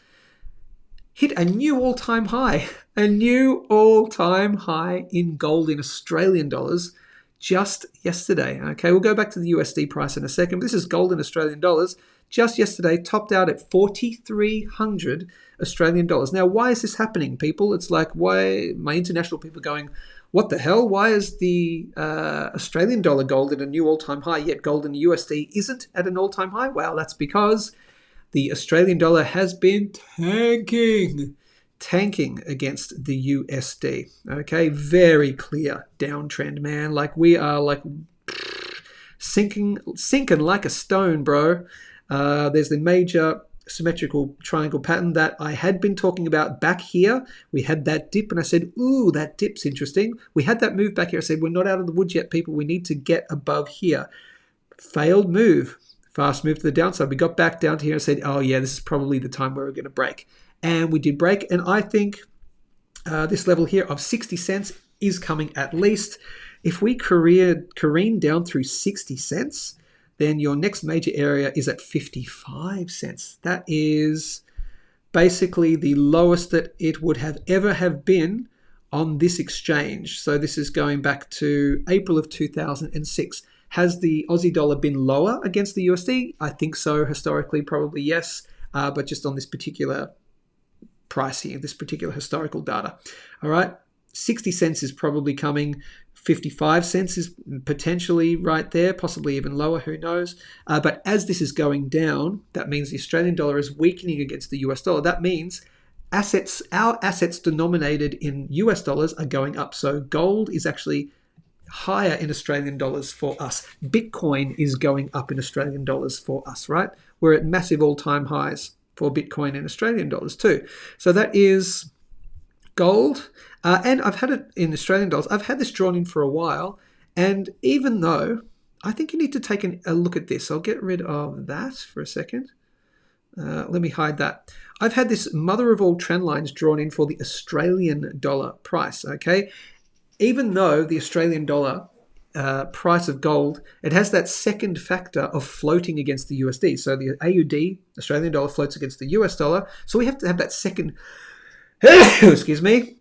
hit a new all-time high. A new all-time high in gold in Australian dollars just yesterday. Okay, we'll go back to the USD price in a second. But this is gold in Australian dollars. Just yesterday, topped out at 4,300 Australian dollars. Now, why is this happening, people? It's like, why my international people are going, what the hell? Why is the Australian dollar gold at a new all-time high, yet gold in USD isn't at an all-time high? Well, that's because the Australian dollar has been tanking against the USD. Okay, very clear downtrend, man. Like we are sinking like a stone, bro. There's the major symmetrical triangle pattern that I had been talking about back here. We had that dip and I said, ooh, that dip's interesting. We had that move back here. I said, we're not out of the woods yet, people. We need to get above here. Failed move. Fast move to the downside. We got back down to here and said, oh yeah, this is probably the time where we're going to break. And we did break. And I think this level here of 60 cents is coming at least. If we careen down through 60 cents, then your next major area is at 55 cents. That is basically the lowest that it would have ever have been on this exchange. So this is going back to April of 2006. Has the Aussie dollar been lower against the USD? I think so. Historically, probably yes. But just on this particular price here, this particular historical data. All right. 60 cents is probably coming 55 cents is potentially right there, possibly even lower, who knows. But as this is going down, that means the Australian dollar is weakening against the US dollar. That means our assets denominated in US dollars are going up. So gold is actually higher in Australian dollars for us. Bitcoin is going up in Australian dollars for us, right? We're at massive all-time highs for Bitcoin in Australian dollars too. So that is gold. And I've had it in Australian dollars. I've had this drawn in for a while. And even though, I think you need to take a look at this. I'll get rid of that for a second. Let me hide that. I've had this mother of all trend lines drawn in for the Australian dollar price, okay? Even though the Australian dollar price of gold, it has that second factor of floating against the USD. So the AUD, Australian dollar, floats against the US dollar. So we have to have that second, excuse me,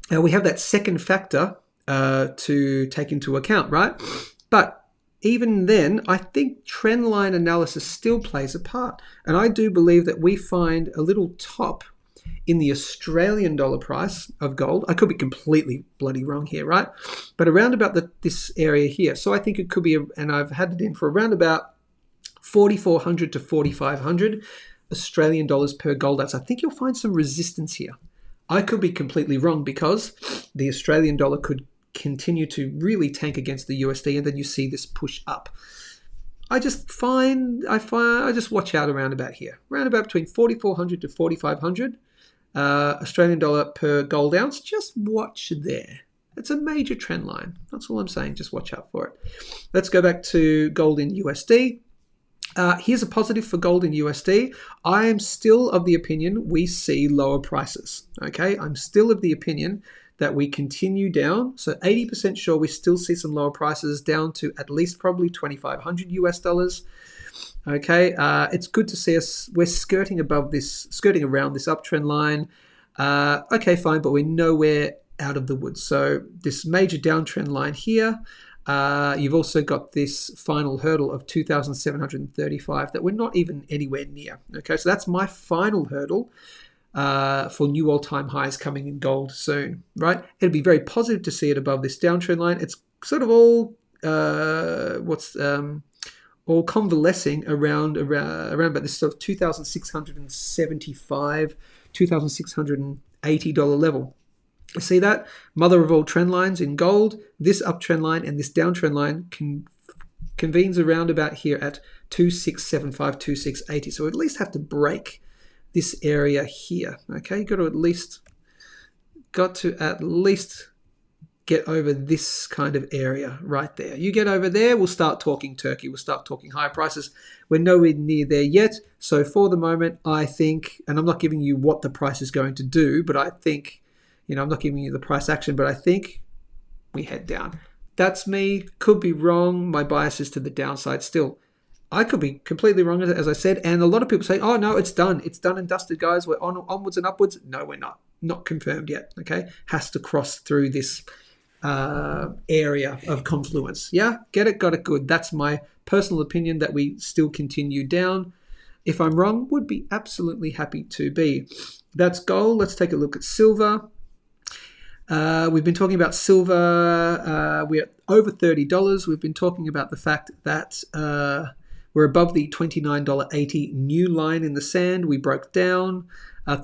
we have that second factor to take into account, right? But even then, I think trend line analysis still plays a part. And I do believe that we find a little top in the Australian dollar price of gold. I could be completely bloody wrong here, right? But around about this area here. So I think it could be, and I've had it in for around about 4,400 to 4,500 Australian dollars per gold ounce. I think you'll find some resistance here. I could be completely wrong because the Australian dollar could continue to really tank against the USD, and then you see this push up. I just watch out around about here, around about between 4,400 to 4,500 Australian dollar per gold ounce. Just watch there. It's a major trend line. That's all I'm saying. Just watch out for it. Let's go back to gold in USD. Here's a positive for gold in USD. I am still of the opinion we see lower prices. Okay, I'm still of the opinion that we continue down. So 80% sure we still see some lower prices down to at least probably 2,500 US dollars. Okay, it's good to see us. We're skirting around this uptrend line. Okay, fine, but we're nowhere out of the woods. So this major downtrend line here. You've also got this final hurdle of 2,735 that we're not even anywhere near. Okay, so that's my final hurdle for new all-time highs coming in gold soon, right? It'd be very positive to see it above this downtrend line. It's sort of all all convalescing around about this sort of $2,675, $2,680 level. See that? Mother of all trend lines in gold, this uptrend line and this downtrend line convenes around about here at 2675, 2680. So we at least have to break this area here. Okay, got to at least get over this kind of area right there. You get over there, we'll start talking Turkey. We'll start talking higher prices. We're nowhere near there yet. So for the moment, I think, and I'm not giving you what the price is going to do, but I think, I'm not giving you the price action, but I think we head down. That's me. Could be wrong. My bias is to the downside still. I could be completely wrong, as I said. And a lot of people say, oh, no, it's done. It's done and dusted, guys. We're onwards and upwards. No, we're not. Not confirmed yet, okay? Has to cross through this area of confluence. Yeah? Get it? Got it? Good. That's my personal opinion that we still continue down. If I'm wrong, would be absolutely happy to be. That's gold. Let's take a look at silver. We've been talking about silver. We're over $30. We've been talking about the fact that we're above the $29.80 new line in the sand. We broke down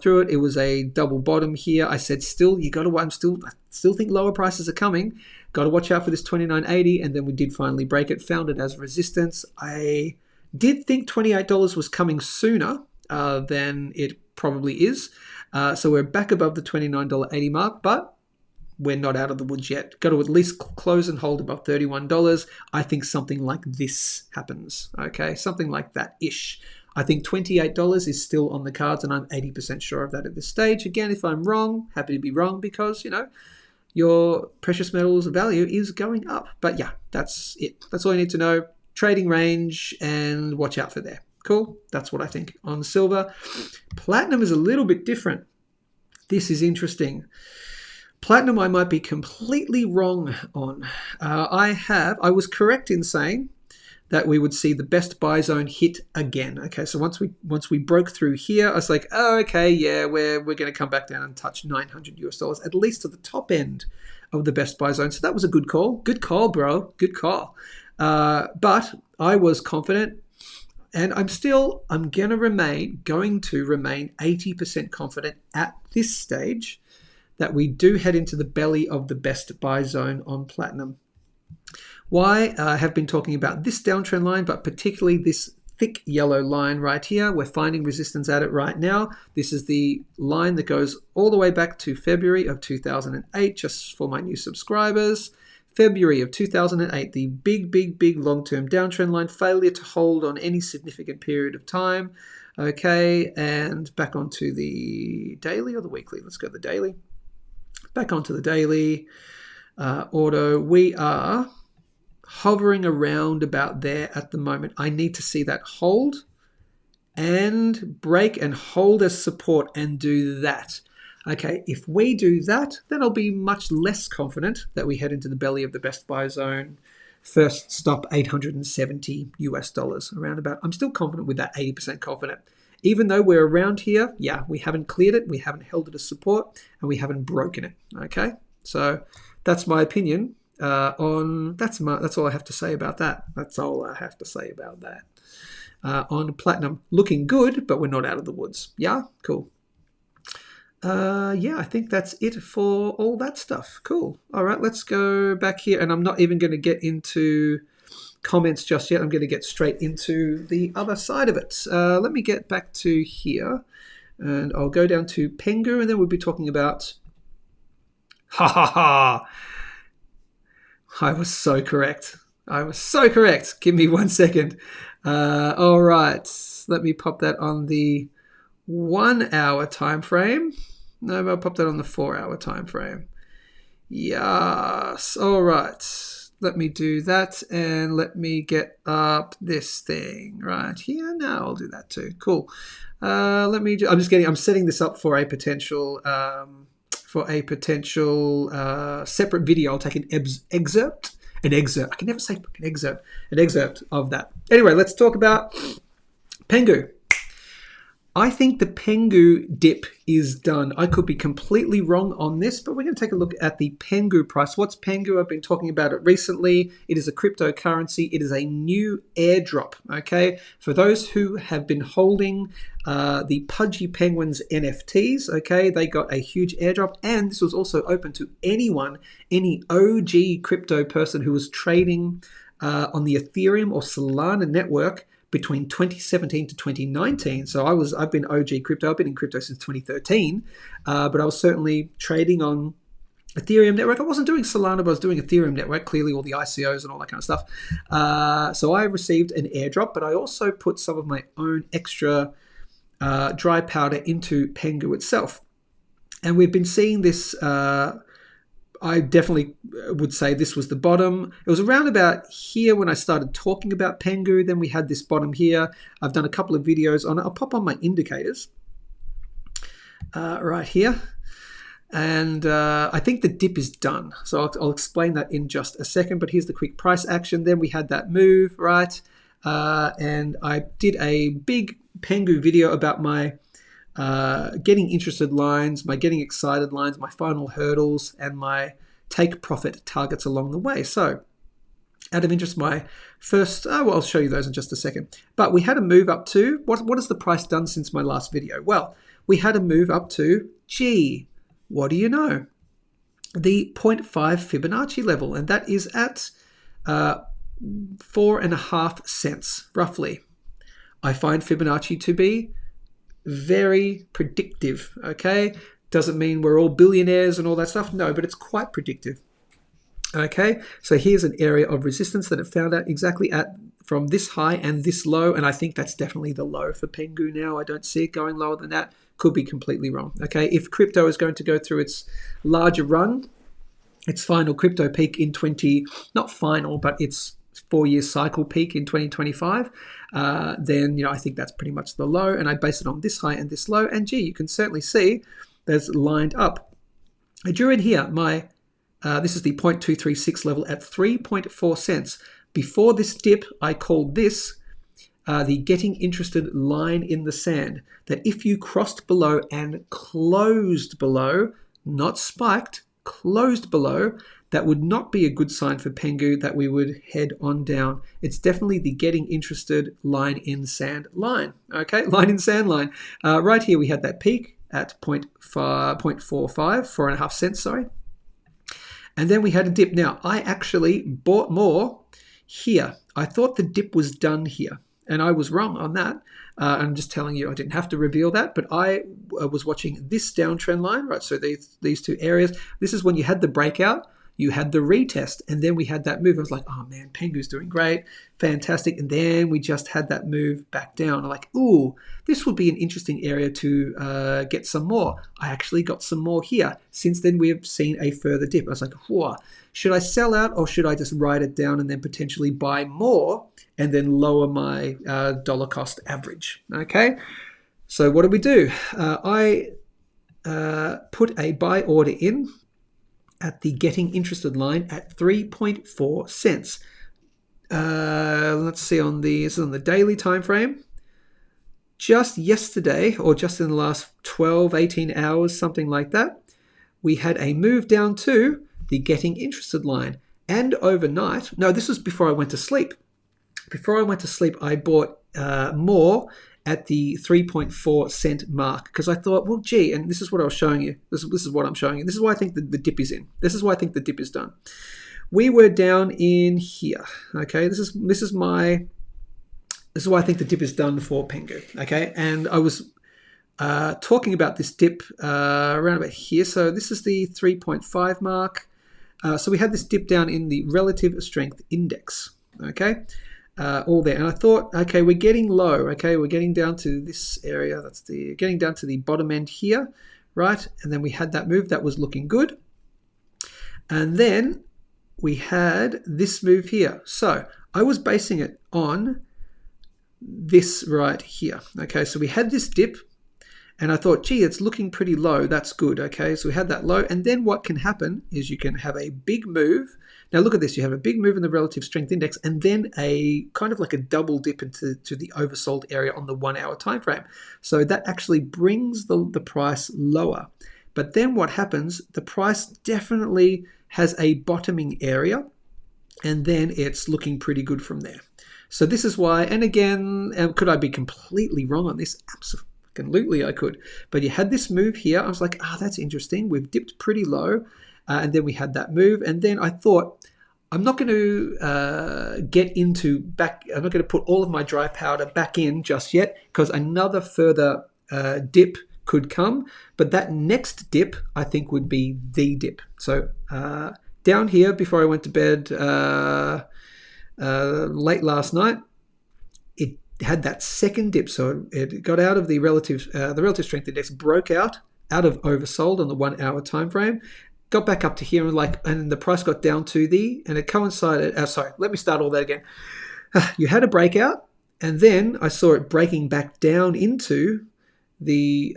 through it. It was a double bottom here. I said, I still think lower prices are coming. Got to watch out for this $29.80, and then we did finally break it. Found it as resistance. I did think $28 was coming sooner than it probably is. So we're back above the $29.80 mark, but we're not out of the woods yet. Got to at least close and hold above $31. I think something like this happens. Okay, something like that-ish. I think $28 is still on the cards, and I'm 80% sure of that at this stage. Again, if I'm wrong, happy to be wrong because, your precious metals value is going up. But yeah, that's it. That's all you need to know. Trading range and watch out for there. Cool. That's what I think on silver. Platinum is a little bit different. This is interesting. Platinum I might be completely wrong on. I was correct in saying that we would see the best buy zone hit again. Okay, so once we broke through here, I was like, oh, okay, yeah, we're going to come back down and touch $900 US, at least to the top end of the best buy zone. So that was a good call. Good call, bro. Good call. But I was confident, and I'm going to remain 80% confident at this stage that we do head into the belly of the best buy zone on platinum. Why? I have been talking about this downtrend line, but particularly this thick yellow line right here. We're finding resistance at it right now. This is the line that goes all the way back to February of 2008, just for my new subscribers. February of 2008, the big long-term downtrend line, failure to hold on any significant period of time. Okay, and back onto the daily or the weekly. Let's go to the daily. Back onto the daily. Auto, we are hovering around about there at the moment. I need to see that hold and break and hold as support and do that. Okay, if we do that, then I'll be much less confident that we head into the belly of the best buy zone. First stop, $870 around about. I'm still confident with that, 80% confident. Even though we're around here, yeah, we haven't cleared it, we haven't held it as support, and we haven't broken it. Okay, so that's my opinion. That's all I have to say about that. That's all I have to say about that. On platinum, looking good, but we're not out of the woods. Yeah, cool. Yeah, I think that's it for all that stuff. Cool. All right, let's go back here, and I'm not even going to get into comments just yet. I'm going to get straight into the other side of it. Let me get back to here, and I'll go down to PENGU, and then we'll be talking about. I was so correct. Give me 1 second. All right. Let me pop that on the 1 hour time frame. No, I'll pop that on the 4 hour time frame. Yes. All right. Let me do that, and let me get up this thing right here. Now I'll do that too. Cool. I'm setting this up for a potential separate video. I'll take an excerpt. I can never say fucking excerpt. An excerpt of that. Anyway, let's talk about PENGU. I think the PENGU dip is done. I could be completely wrong on this, but we're going to take a look at the PENGU price. What's PENGU? I've been talking about it recently. It is a cryptocurrency. It is a new airdrop, okay? For those who have been holding the Pudgy Penguins NFTs, okay? They got a huge airdrop, and this was also open to anyone, any OG crypto person who was trading on the Ethereum or Solana network between 2017 to 2019. So I've been OG crypto. I've been in crypto since 2013, but I was certainly trading on Ethereum network. I wasn't doing Solana, but I was doing Ethereum network, clearly all the ICOs and all that kind of stuff. So I received an airdrop, but I also put some of my own extra dry powder into PENGU itself. And we've been seeing this, I definitely would say this was the bottom. It was around about here when I started talking about PENGU. Then we had this bottom here. I've done a couple of videos on it. I'll pop on my indicators right here. And I think the dip is done. So I'll explain that in just a second. But here's the quick price action. Then we had that move, right? And I did a big PENGU video about my getting interested lines, my getting excited lines, my final hurdles, and my take profit targets along the way. So out of interest, my first, I'll show you those in just a second. But we had a move up to, what has the price done since my last video? Well, we had a move up to, what do you know? The 0.5 Fibonacci level, and that is at 4.5 cents, roughly. I find Fibonacci to be very predictive, okay? Doesn't mean we're all billionaires and all that stuff. No, but it's quite predictive. Okay, so here's an area of resistance that it found out exactly at from this high and this low, and I think that's definitely the low for PENGU now. I don't see it going lower than that. Could be completely wrong. Okay, if crypto is going to go through its larger run, its final crypto peak in not final, but its 4-year cycle peak in 2025, then I think that's pretty much the low, and I base it on this high and this low, and you can certainly see there's lined up. I drew in here my this is the 0.236 level at 3.4 cents. Before this dip, I called this the getting interested line in the sand, that if you crossed below and closed below, not spiked, closed below, that would not be a good sign for Pengu that we would head on down. It's definitely the getting interested line in sand line. Okay, line in sand line. Right here we had that peak at 0.45, 4.5 cents, sorry. And then we had a dip. Now, I actually bought more here. I thought the dip was done here, and I was wrong on that. I'm just telling you, I didn't have to reveal that, but I was watching this downtrend line, right? So these two areas. This is when you had the breakout, you had the retest, and then we had that move. I was like, oh man, Pengu's doing great, fantastic. And then we just had that move back down. I'm like, ooh, this would be an interesting area to get some more. I actually got some more here. Since then, we have seen a further dip. I was like, whoa, should I sell out or should I just ride it down and then potentially buy more and then lower my dollar cost average? Okay, so what did we do? I put a buy order in at the getting interested line at 3.4 cents. Let's see, this is on the daily time frame. Just yesterday, or just in the last 12, 18 hours, something like that, we had a move down to the getting interested line. And overnight, no, this was before I went to sleep. Before I went to sleep, I bought more at the 3.4 cent mark because I thought, well, gee, and this is what I was showing you. This is what I'm showing you. This is why I think the dip is in. This is why I think the dip is done. We were down in here. Okay, this is why I think the dip is done for Pengu. Okay, and I was talking about this dip around about here. So this is the 3.5 mark. So we had this dip down in the relative strength index. Okay. All there, and I thought, okay, we're getting low. Okay, we're getting down to this area. That's getting down to the bottom end here, right? And then we had that move that was looking good, and then we had this move here. So I was basing it on this right here. Okay, so we had this dip, and I thought, gee, it's looking pretty low. That's good. Okay, so we had that low, and then what can happen is you can have a big move. Now look at this, you have a big move in the relative strength index and then a kind of like a double dip into the oversold area on the 1 hour time frame. So that actually brings the price lower. But then what happens, the price definitely has a bottoming area and then it's looking pretty good from there. So this is why, and again, could I be completely wrong on this? Absolutely I could. But you had this move here, I was like, that's interesting. We've dipped pretty low. And then we had that move. And then I thought, I'm not going to get into back. I'm not going to put all of my dry powder back in just yet because another further dip could come. But that next dip, I think, would be the dip. So down here, before I went to bed late last night, it had that second dip. So it got out of the relative strength index, broke out of oversold on the 1 hour time frame. Got back up to here and the price got down to and it coincided. Let me start all that again. You had a breakout, and then I saw it breaking back down into the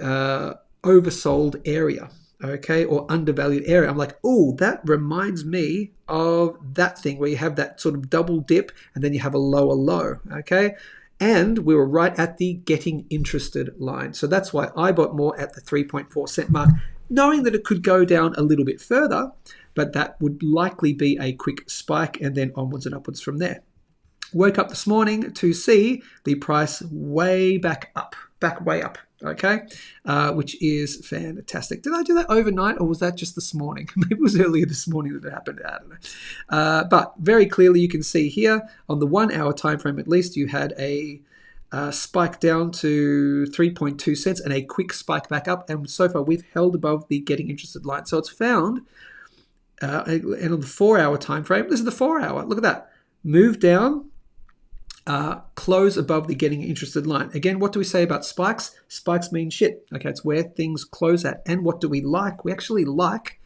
oversold area, okay, or undervalued area. I'm like, oh, that reminds me of that thing where you have that sort of double dip, and then you have a lower low, okay. And we were right at the getting interested line. So that's why I bought more at the 3.4 cent mark, knowing that it could go down a little bit further, but that would likely be a quick spike and then onwards and upwards from there. Woke up this morning to see the price way up, okay, which is fantastic. Did I do that overnight or was that just this morning? Maybe it was earlier this morning that it happened. I don't know. But very clearly you can see here on the 1 hour time frame at least, you had a spike down to 3.2 cents and a quick spike back up, and so far we've held above the getting interested line. So it's found, and on the 4 hour time frame, this is the 4 hour, look at that, move down, close above the getting interested line. Again, what do we say about spikes? Spikes mean shit. Okay, it's where things close at. And what do we like? We actually like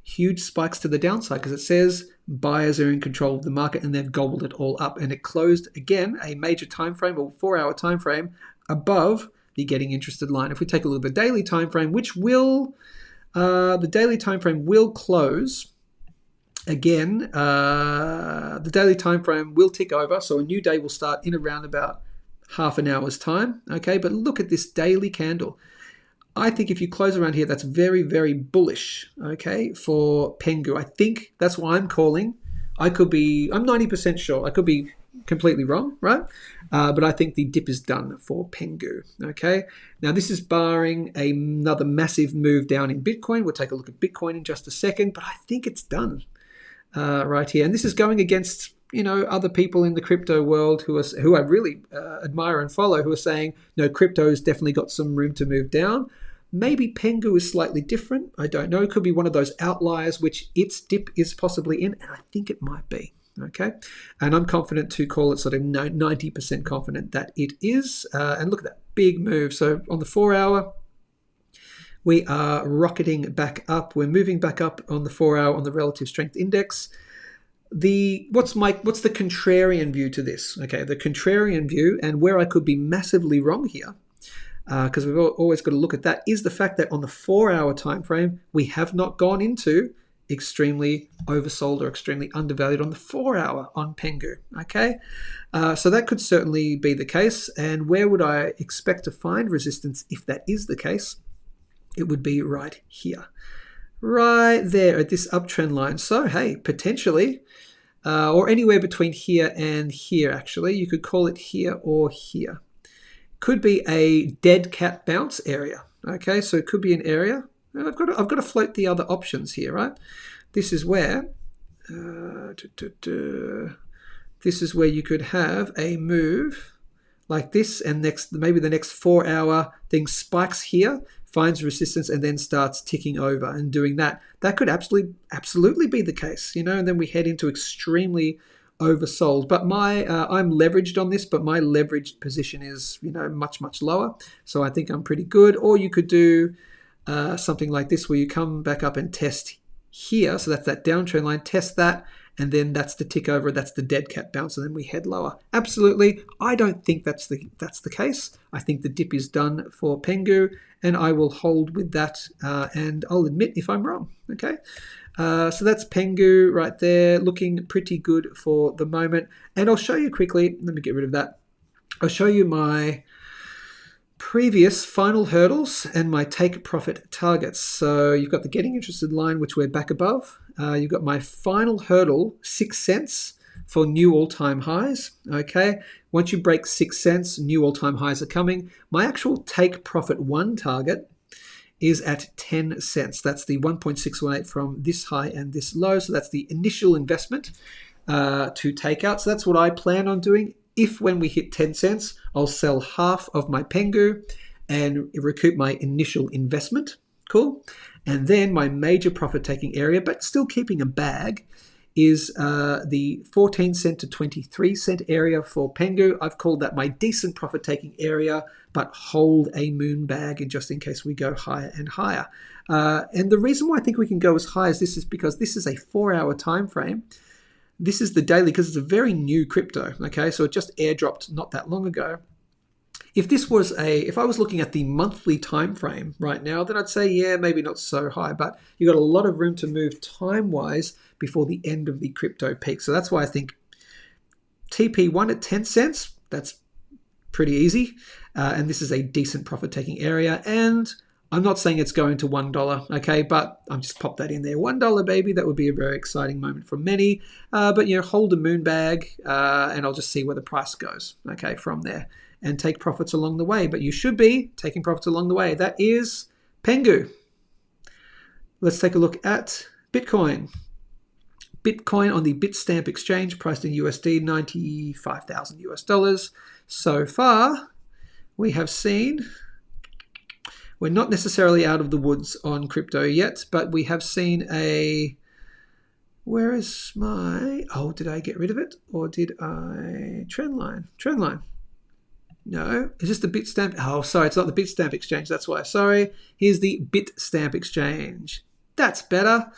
huge spikes to the downside because it says buyers are in control of the market and they've gobbled it all up, and it closed again a major time frame or 4 hour time frame above the getting interested line. If we take a look at the daily time frame, which will the daily time frame will close again, the daily time frame will tick over, so a new day will start in around about half an hour's time. Okay, but look at this daily candle. I think if you close around here, that's very, very bullish, okay, for PENGU. I think that's why I'm calling. I'm 90% sure. I could be completely wrong, right? But I think the dip is done for PENGU, okay? Now, this is barring another massive move down in Bitcoin. We'll take a look at Bitcoin in just a second, but I think it's done right here. And this is going against, other people in the crypto world who I really admire and follow, who are saying, no, crypto's definitely got some room to move down. Maybe PENGU is slightly different. I don't know. It could be one of those outliers which its dip is possibly in, and I think it might be. Okay, and I'm confident to call it sort of 90% confident that it is. And look at that big move. So on the 4 hour, we are rocketing back up. We're moving back up on the 4 hour on the relative strength index. What's the contrarian view to this? Okay, the contrarian view, and where I could be massively wrong here, because we've always got to look at that, is the fact that on the 4 hour time frame, we have not gone into extremely oversold or extremely undervalued on the 4 hour on PENGU. Okay, so that could certainly be the case. And where would I expect to find resistance if that is the case? It would be right here, right there at this uptrend line. So hey, potentially, or anywhere between here and here. Actually, you could call it here or here. Could be a dead cat bounce area. Okay, so it could be an area. I've got to float the other options here, right? This is where this is where you could have a move like this, and maybe the next 4 hour thing spikes here, finds resistance, and then starts ticking over and doing that. That could absolutely be the case, and then we head into extremely oversold. But I'm leveraged on this, but my leveraged position is much, much lower, so I think I'm pretty good. Or you could do something like this where you come back up and test here, so that's that downtrend line, test that, and then that's the tick over, that's the dead cat bounce, and then we head lower. Absolutely, I don't think that's the case. I think the dip is done for PENGU, and I will hold with that, and I'll admit if I'm wrong. Okay, so that's PENGU right there, looking pretty good for the moment. And I'll show you quickly, let me get rid of that. I'll show you my previous final hurdles and my take profit targets. So you've got the getting interested line, which we're back above. You've got my final hurdle, 6 cents for new all-time highs. Okay, once you break 6 cents, new all-time highs are coming. My actual take profit 1 target is at 10 cents. That's the 1.618 from this high and this low. So that's the initial investment to take out. So that's what I plan on doing. If when we hit 10 cents, I'll sell half of my PENGU and recoup my initial investment. Cool. And then my major profit taking area, but still keeping a bag, is the 14 cent to 23 cent area for PENGU. I've called that my decent profit taking area, but hold a moon bag in just in case we go higher and higher. And the reason why I think we can go as high as this is because this is a 4 hour time frame. This is the daily because it's a very new crypto, okay? So it just airdropped not that long ago. If I was looking at the monthly time frame right now, then I'd say, yeah, maybe not so high, but you've got a lot of room to move time-wise before the end of the crypto peak. So that's why I think TP1 at 10 cents, that's pretty easy. And this is a decent profit-taking area. And I'm not saying it's going to $1, okay, but I'll just pop that in there. $1, baby, that would be a very exciting moment for many. But, hold a moon bag, and I'll just see where the price goes, okay, from there, and take profits along the way. But you should be taking profits along the way. That is PENGU. Let's take a look at Bitcoin. Bitcoin on the Bitstamp exchange, priced in USD, 95,000 US dollars. So far, we have seen... We're not necessarily out of the woods on crypto yet, but we have seen where is my, did I get rid of it? Or did I, trendline? No, is this the Bitstamp? Oh, sorry, it's not the Bitstamp exchange, that's why, sorry. Here's the Bitstamp exchange. That's better.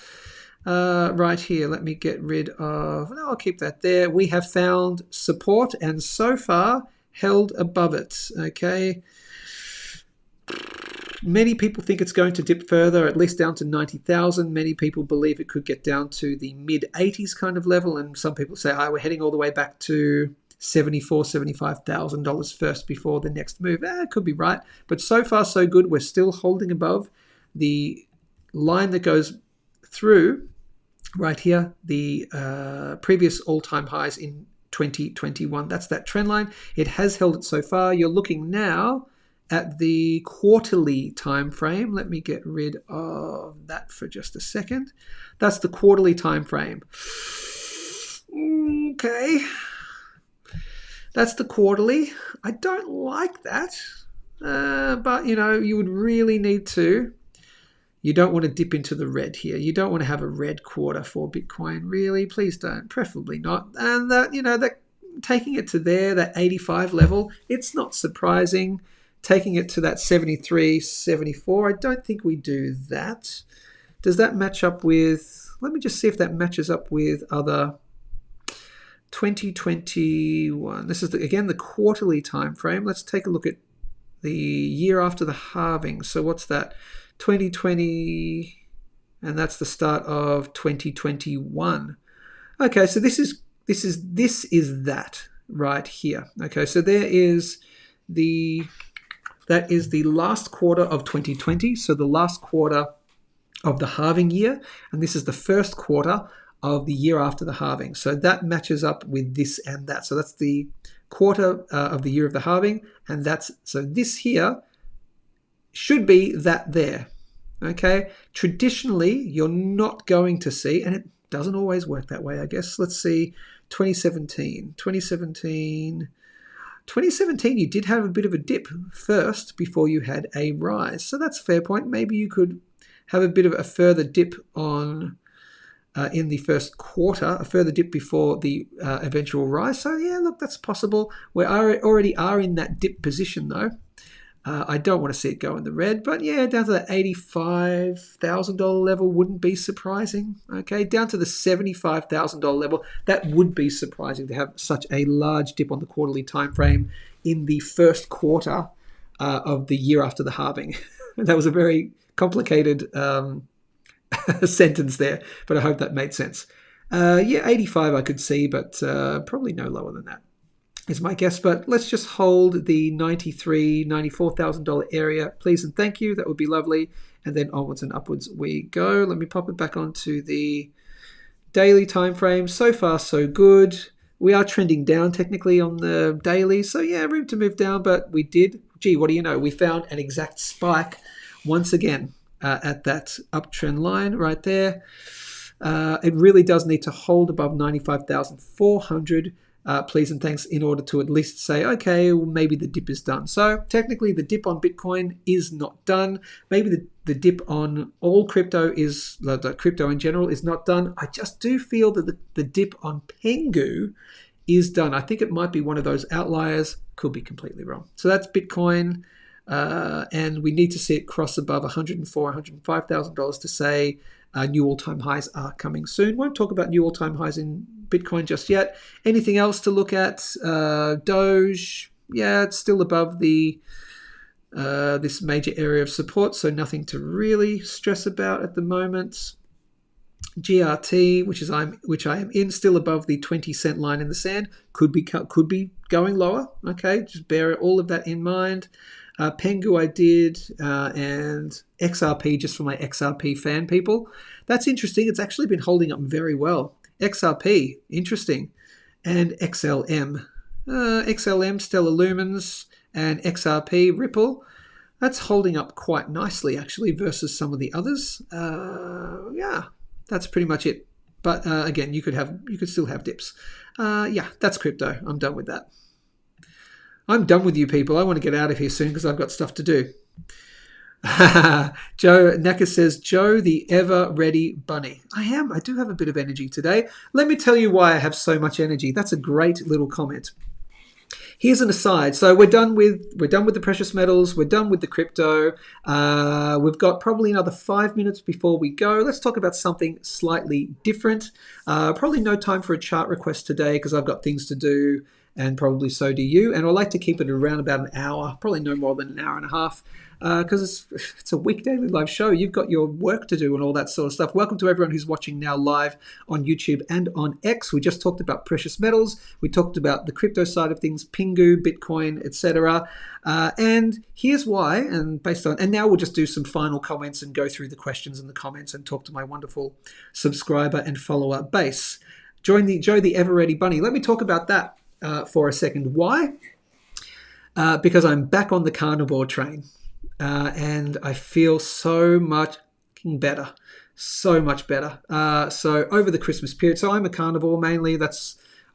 Right here, let me get rid of, no, I'll keep that there. We have found support and so far held above it, okay? Many people think it's going to dip further, at least down to 90,000. Many people believe it could get down to the mid-80s kind of level, and some people say, we're heading all the way back to $75,000 first before the next move. It could be right. But so far, so good. We're still holding above the line that goes through right here, the previous all-time highs in 2021. That's that trend line. It has held it so far. You're looking now at the quarterly time frame. Let me get rid of that for just a second. That's the quarterly time frame. Okay. That's the quarterly. I don't like that. But, you would really need to. You don't want to dip into the red here. You don't want to have a red quarter for Bitcoin, really. Please don't. Preferably not. And that taking it to there, that 85 level, it's not surprising. Taking it to that 73, 74, I don't think we do that. Does that match up with, let me just see if that matches up with other 2021. This is, again, the quarterly time frame. Let's take a look at the year after the halving. So what's that? 2020, and that's the start of 2021. Okay, so this is that right here. Okay, so that is the last quarter of 2020. So the last quarter of the halving year, and this is the first quarter of the year after the halving. So that matches up with this and that. So that's the quarter of the year of the halving, and so this here should be that there. Okay, traditionally you're not going to see, and it doesn't always work that way, I guess. Let's see, 2017 you did have a bit of a dip first before you had a rise. So that's a fair point. Maybe you could have a bit of a further dip on in the first quarter, a further dip before the eventual rise. So yeah, look, that's possible. We already are in that dip position though. I don't want to see it go in the red, but yeah, down to the $85,000 level wouldn't be surprising. Okay, down to the $75,000 level, that would be surprising to have such a large dip on the quarterly time frame in the first quarter of the year after the halving. That was a very complicated sentence there, but I hope that made sense. Yeah, 85 I could see, but probably no lower than that is my guess. But let's just hold the $93,000, $94,000 area, please and thank you. That would be lovely. And then onwards and upwards we go. Let me pop it back onto the daily time frame. So far, so good. We are trending down technically on the daily. So yeah, room to move down, but we did. Gee, what do you know? We found an exact spike once again at that uptrend line right there. It really does need to hold above 95,400. Please and thanks, in order to at least say, okay, well, maybe the dip is done. So technically the dip on Bitcoin is not done. Maybe the dip on all crypto the crypto in general is not done. I just do feel that the dip on PENGU is done. I think it might be one of those outliers. Could be completely wrong. So that's Bitcoin. And we need to see it cross above $104,000, $105,000 to say new all-time highs are coming soon. Won't talk about new all-time highs in Bitcoin just yet. Anything else to look at? Doge, yeah, it's still above the this major area of support, so nothing to really stress about at the moment. GRT, which I am in, still above the 20-cent line in the sand. Could be going lower. Okay, just bear all of that in mind. PENGU I did, and XRP, just for my XRP fan people. That's interesting. It's actually been holding up very well. XRP, interesting. And XLM. XLM, Stellar Lumens, and XRP, Ripple. That's holding up quite nicely, actually, versus some of the others. Yeah, that's pretty much it. But again, you could still have dips. Yeah, that's crypto. I'm done with that. I'm done with you people. I want to get out of here soon because I've got stuff to do. Joe Naka says, Joe the ever ready bunny. I am. I do have a bit of energy today. Let me tell you why I have so much energy. That's a great little comment. Here's an aside. So we're done with the precious metals. We're done with the crypto. We've got probably another 5 minutes before we go. Let's talk about something slightly different. Probably no time for a chart request today because I've got things to do and probably so do you. And I like to keep it around about an hour, probably no more than an hour and a half, because it's a weekday live show. You've got your work to do and all that sort of stuff. Welcome to everyone who's watching now live on YouTube and on X. We just talked about precious metals. We talked about the crypto side of things, PENGU, Bitcoin, etc. And here's why. And now we'll just do some final comments and go through the questions in the comments and talk to my wonderful subscriber and follower base. Join the Joe the Ever Ready Bunny. Let me talk about that for a second. Why? Because I'm back on the Carnivore train. And I feel so much better, so much better. So over the Christmas period, so I'm a carnivore mainly.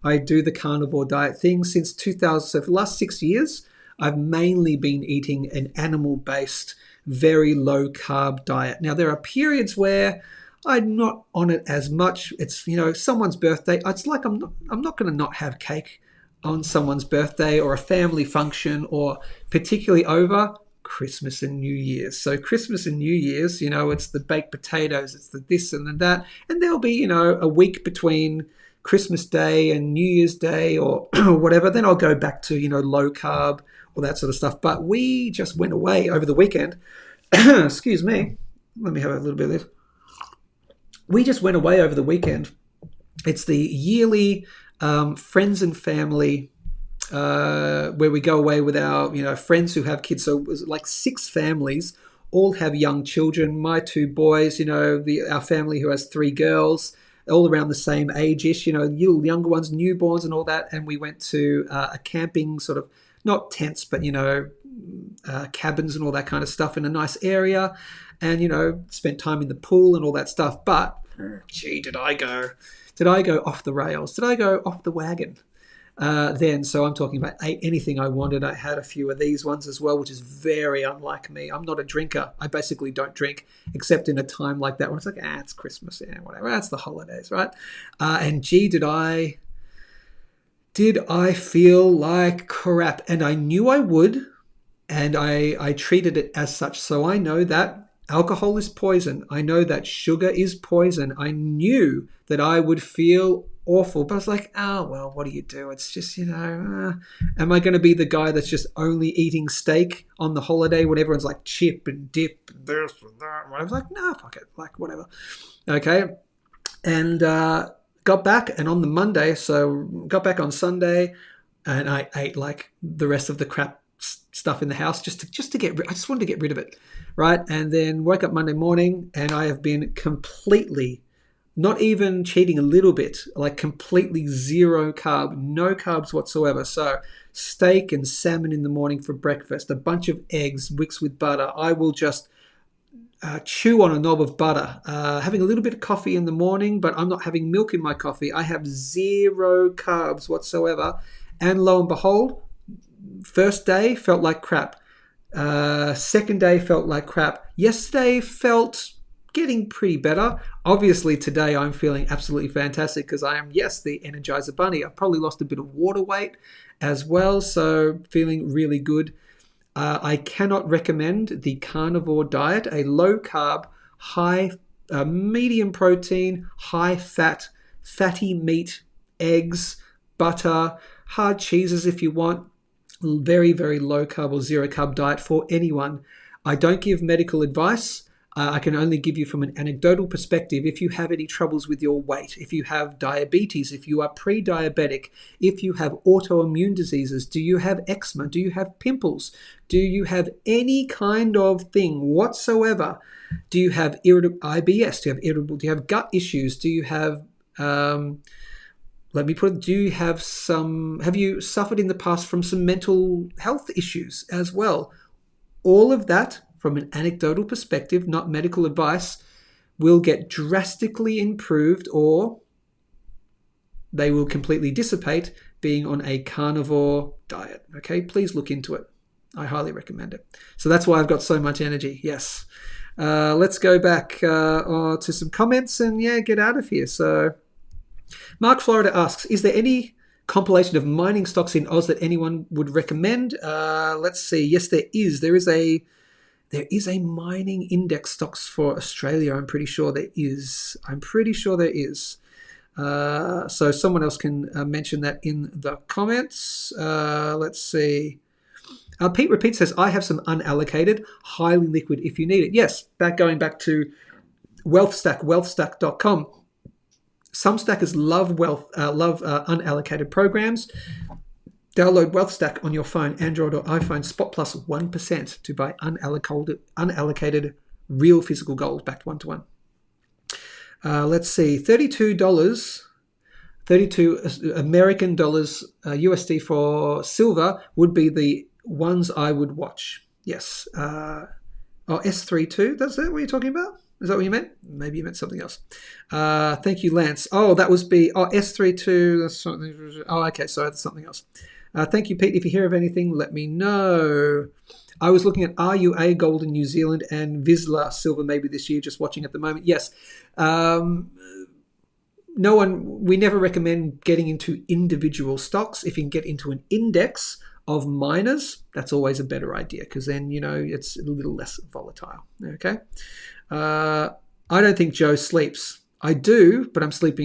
I do the carnivore diet thing since 2000. So for the last 6 years, I've mainly been eating an animal-based, very low-carb diet. Now there are periods where I'm not on it as much. It's someone's birthday. It's like I'm not going to not have cake on someone's birthday or a family function, or particularly over Christmas and New Year's. So Christmas and New Year's, it's the baked potatoes, it's the this and the that, and there'll be, a week between Christmas Day and New Year's Day or whatever. Then I'll go back to, low carb, all that sort of stuff. But we just went away over the weekend. Excuse me. Let me have a little bit of this. We just went away over the weekend. It's the yearly friends and family where we go away with our friends who have kids. So it was like 6 families, all have young children. My 2 boys, our family who has 3 girls, all around the same age-ish, younger ones, newborns and all that. And we went to a camping sort of, not tents, but cabins and all that kind of stuff in a nice area, and spent time in the pool and all that stuff. But gee, did I go off the rails? Did I go off the wagon? Then, so I'm talking about anything I wanted. I had a few of these ones as well, which is very unlike me. I'm not a drinker. I basically don't drink except in a time like that where it's like, it's Christmas, whatever. It's the holidays, right? And gee, did I feel like crap? And I knew I would, and I treated it as such. So I know that alcohol is poison. I know that sugar is poison. I knew that I would feel awful, but I was like, well, what do you do? It's just, am I going to be the guy that's just only eating steak on the holiday when everyone's like chip and dip and this and that? I was like, no, fuck it, like whatever. Okay. And got back, and on the Monday, so got back on Sunday, and I ate like the rest of the crap stuff in the house just to get rid. I just wanted to get rid of it, right? And then woke up Monday morning, and I have been completely, not even cheating a little bit, like completely zero carb, no carbs whatsoever. So steak and salmon in the morning for breakfast, a bunch of eggs mixed with butter. I will just chew on a knob of butter, having a little bit of coffee in the morning, but I'm not having milk in my coffee. I have zero carbs whatsoever. And lo and behold, first day felt like crap. Second day felt like crap. Yesterday felt getting pretty better. Obviously today I'm feeling absolutely fantastic because I am, yes, the Energizer Bunny. I've probably lost a bit of water weight as well, so feeling really good. I cannot recommend the carnivore diet, a low carb, high, medium protein, high fat, fatty meat, eggs, butter, hard cheeses if you want. Very, very low carb or zero carb diet for anyone. I don't give medical advice. I can only give you from an anecdotal perspective. If you have any troubles with your weight, if you have diabetes, if you are pre-diabetic, if you have autoimmune diseases, do you have eczema, do you have pimples, do you have any kind of thing whatsoever, do you have IBS, do you have gut issues, do you have, have you suffered in the past from some mental health issues as well? All of that, from an anecdotal perspective, not medical advice, will get drastically improved, or they will completely dissipate being on a carnivore diet. Okay, please look into it. I highly recommend it. So that's why I've got so much energy. Yes. Let's go back to some comments and get out of here. So Mark Florida asks, is there any compilation of mining stocks in Oz that anyone would recommend? Let's see. Yes, there is. There is a mining index stocks for Australia. I'm pretty sure there is. So someone else can mention that in the comments. Let's see. Pete Repeat says, I have some unallocated, highly liquid if you need it. Yes, going back to Wealthstack, wealthstack.com. Some stackers love unallocated programs. Download Wealthstack on your phone, Android or iPhone, spot plus 1% to buy unallocated real physical gold backed 1-to-1. Let's see, $32 American dollars USD for silver would be the ones I would watch. Yes. S32, that's that what you're talking about? Is that what you meant? Maybe you meant something else. Thank you, Lance. Oh, that was S32. That's something. Oh, okay. Sorry, that's something else. Thank you, Pete. If you hear of anything, let me know. I was looking at RUA Gold in New Zealand and Vizsla Silver maybe this year, just watching at the moment. Yes. We never recommend getting into individual stocks. If you can get into an index of miners, that's always a better idea because then, it's a little less volatile. Okay. I don't think Joe sleeps. I do, but I sleep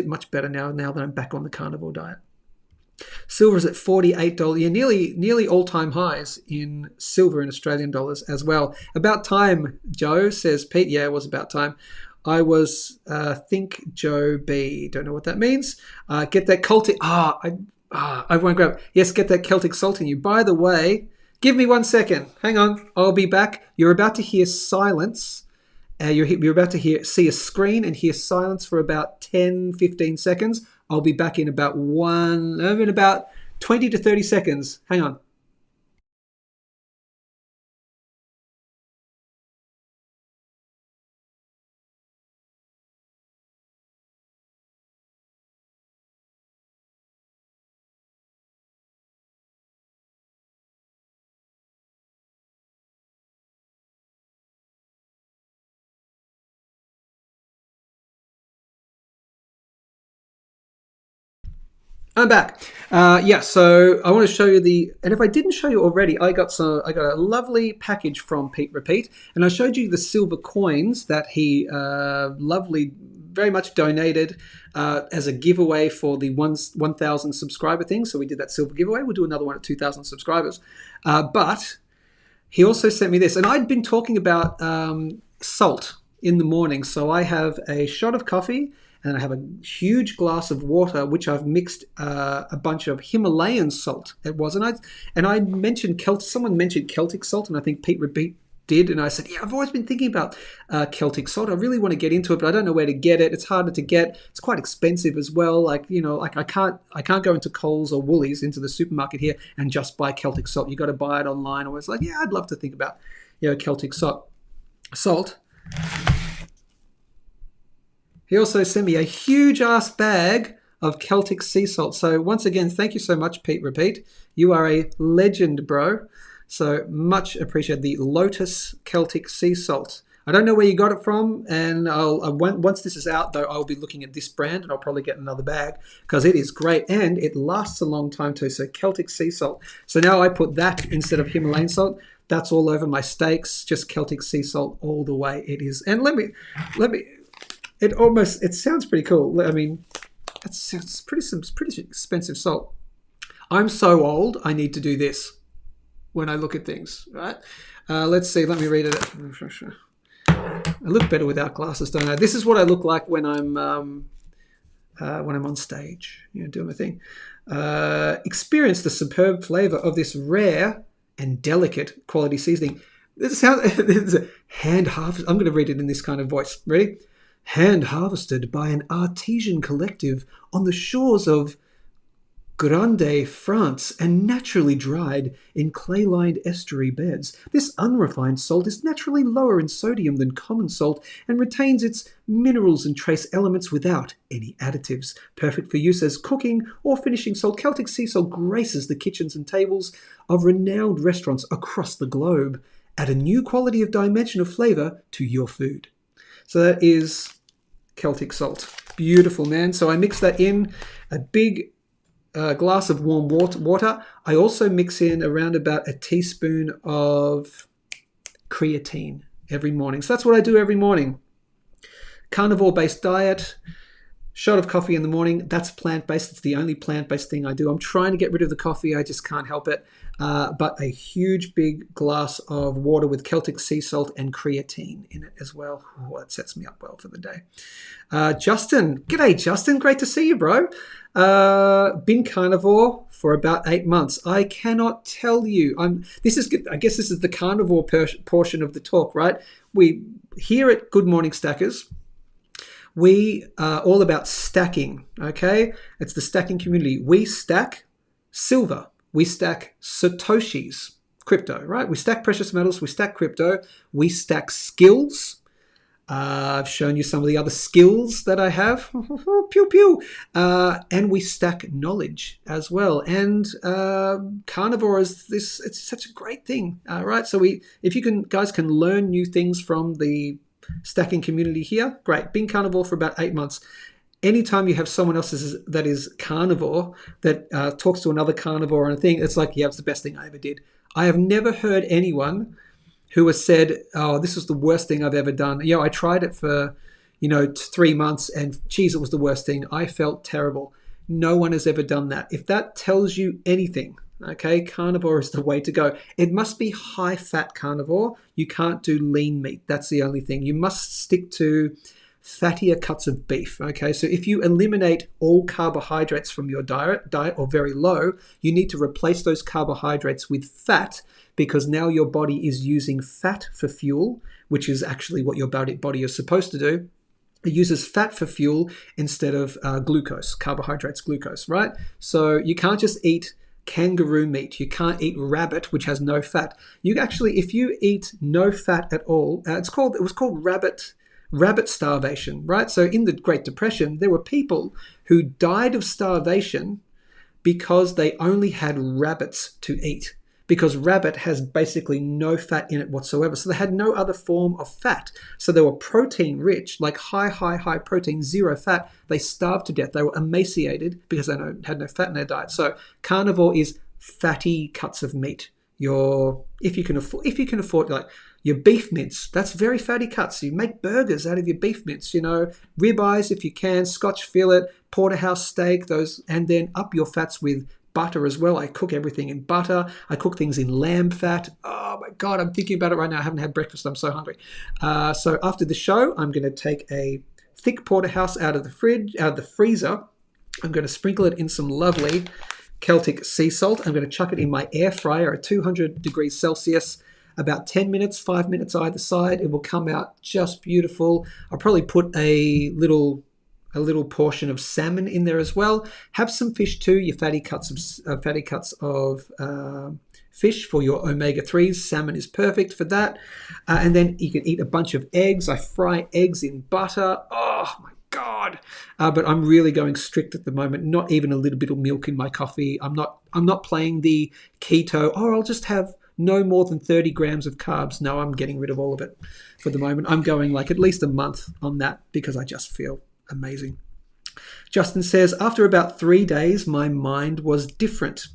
much better now that I'm back on the carnivore diet. Silver is at $48. Yeah, nearly all-time highs in silver in Australian dollars as well. About time, Joe, says Pete. Yeah, it was about time. I was think Joe B. Don't know what that means. Get that Celtic. I won't grab it. Yes, get that Celtic salt in you. By the way, give me 1 second. Hang on. I'll be back. You're about to hear silence. You're about to see a screen and hear silence for about 10-15 seconds. I'll be back in about 20 to 30 seconds. Hang on. I'm back. So I want to show you and if I didn't show you already, I got a lovely package from Pete Repeat, and I showed you the silver coins that he very much donated as a giveaway for the 1,000 subscriber thing. So we did that silver giveaway. We'll do another one at 2,000 subscribers. But he also sent me this, and I'd been talking about salt in the morning. So I have a shot of coffee and I have a huge glass of water, which I've mixed a bunch of Himalayan salt. It was, and I mentioned someone mentioned Celtic salt, and I think Pete Repeat did, and I said, yeah, I've always been thinking about Celtic salt. I really want to get into it, but I don't know where to get it. It's harder to get. It's quite expensive as well. I can't go into Coles or Woolies into the supermarket here and just buy Celtic salt. You got to buy it online. I was like, yeah, I'd love to think about Celtic salt. He also sent me a huge ass bag of Celtic sea salt. So once again, thank you so much, Pete Repeat. You are a legend, bro. So much appreciated. The Lotus Celtic sea salt. I don't know where you got it from, and once this is out, though, I'll be looking at this brand, and I'll probably get another bag because it is great and it lasts a long time too. So Celtic sea salt. So now I put that instead of Himalayan salt. That's all over my steaks. Just Celtic sea salt all the way. It is, and let me. It sounds pretty cool. I mean, it's pretty expensive salt. I'm so old, I need to do this when I look at things, right? Let's see. Let me read it. I look better without glasses, don't I? This is what I look like when I'm on stage, doing my thing. Experience the superb flavor of this rare and delicate quality seasoning. This is a hand harvest. I'm going to read it in this kind of voice. Ready? Hand harvested by an artisan collective on the shores of Grande, France, and naturally dried in clay-lined estuary beds. This unrefined salt is naturally lower in sodium than common salt and retains its minerals and trace elements without any additives. Perfect for use as cooking or finishing salt, Celtic sea salt graces the kitchens and tables of renowned restaurants across the globe. Add a new quality of dimension of flavor to your food. So that is Celtic salt. Beautiful, man. So I mix that in a big glass of warm water. I also mix in around about a teaspoon of creatine every morning. So that's what I do every morning. Carnivore-based diet, shot of coffee in the morning. That's plant-based. It's the only plant-based thing I do. I'm trying to get rid of the coffee. I just can't help it. But a huge big glass of water with Celtic sea salt and creatine in it as well. Oh, that sets me up well for the day. Justin. G'day, Justin. Great to see you, bro. Been carnivore for about 8 months. I cannot tell you. I guess this is the carnivore portion of the talk, right? We here at Good Morning Stackers, we are all about stacking, okay? It's the stacking community. We stack silver. We stack Satoshis, crypto, right? We stack precious metals. We stack crypto. We stack skills. I've shown you some of the other skills that I have. Pew, pew. And we stack knowledge as well. And Carnivore is this, it's such a great thing, right? So if you guys can learn new things from the stacking community here, great. Been carnivore for about 8 months. Anytime you have someone else that is carnivore that talks to another carnivore on a thing, it's like, yeah, it's the best thing I ever did. I have never heard anyone who has said, oh, this was the worst thing I've ever done. I tried it for, 3 months and geez, it was the worst thing. I felt terrible. No one has ever done that. If that tells you anything, okay, carnivore is the way to go. It must be high fat carnivore. You can't do lean meat. That's the only thing. You must stick to fattier cuts of beef, okay? So if you eliminate all carbohydrates from your diet or very low, you need to replace those carbohydrates with fat because now your body is using fat for fuel, which is actually what your body is supposed to do. It uses fat for fuel instead of glucose, carbohydrates, glucose, right? So you can't just eat kangaroo meat. You can't eat rabbit, which has no fat. You actually, if you eat no fat at all, it was called rabbit starvation, right? So in the Great Depression, there were people who died of starvation because they only had rabbits to eat, because rabbit has basically no fat in it whatsoever. So they had no other form of fat. So they were protein rich, like high protein, zero fat. They starved to death. They were emaciated because they had no fat in their diet. So carnivore is fatty cuts of meat. If you can afford like your beef mince, that's very fatty cuts. You make burgers out of your beef mince, ribeyes if you can, Scotch fillet, porterhouse steak, those, and then up your fats with butter as well. I cook everything in butter. I cook things in lamb fat. Oh my God, I'm thinking about it right now. I haven't had breakfast. I'm so hungry. So after the show, I'm going to take a thick porterhouse out of the freezer. I'm going to sprinkle it in some lovely Celtic sea salt. I'm going to chuck it in my air fryer at 200 degrees Celsius, about 10 minutes, 5 minutes either side. It will come out just beautiful. I'll probably put a little portion of salmon in there as well. Have some fish too, your fatty cuts of fish for your omega-3s. Salmon is perfect for that. And then you can eat a bunch of eggs. I fry eggs in butter. Oh my God. But I'm really going strict at the moment. Not even a little bit of milk in my coffee. I'm not playing the keto. Oh, I'll just have no more than 30 grams of carbs. No, I'm getting rid of all of it for the moment. I'm going like at least a month on that because I just feel amazing. Justin says, after about 3 days, my mind was different.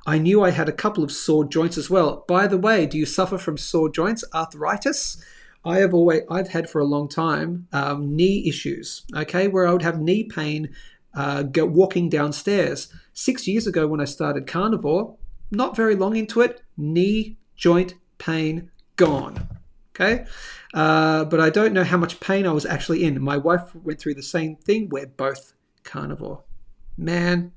I knew I had a couple of sore joints as well. By the way, do you suffer from sore joints, arthritis? I've had for a long time knee issues, okay, where I would have knee pain walking downstairs. 6 years ago when I started Carnivore, not very long into it, knee joint pain gone. Okay, but I don't know how much pain I was actually in. My wife went through the same thing. We're both carnivore. Man,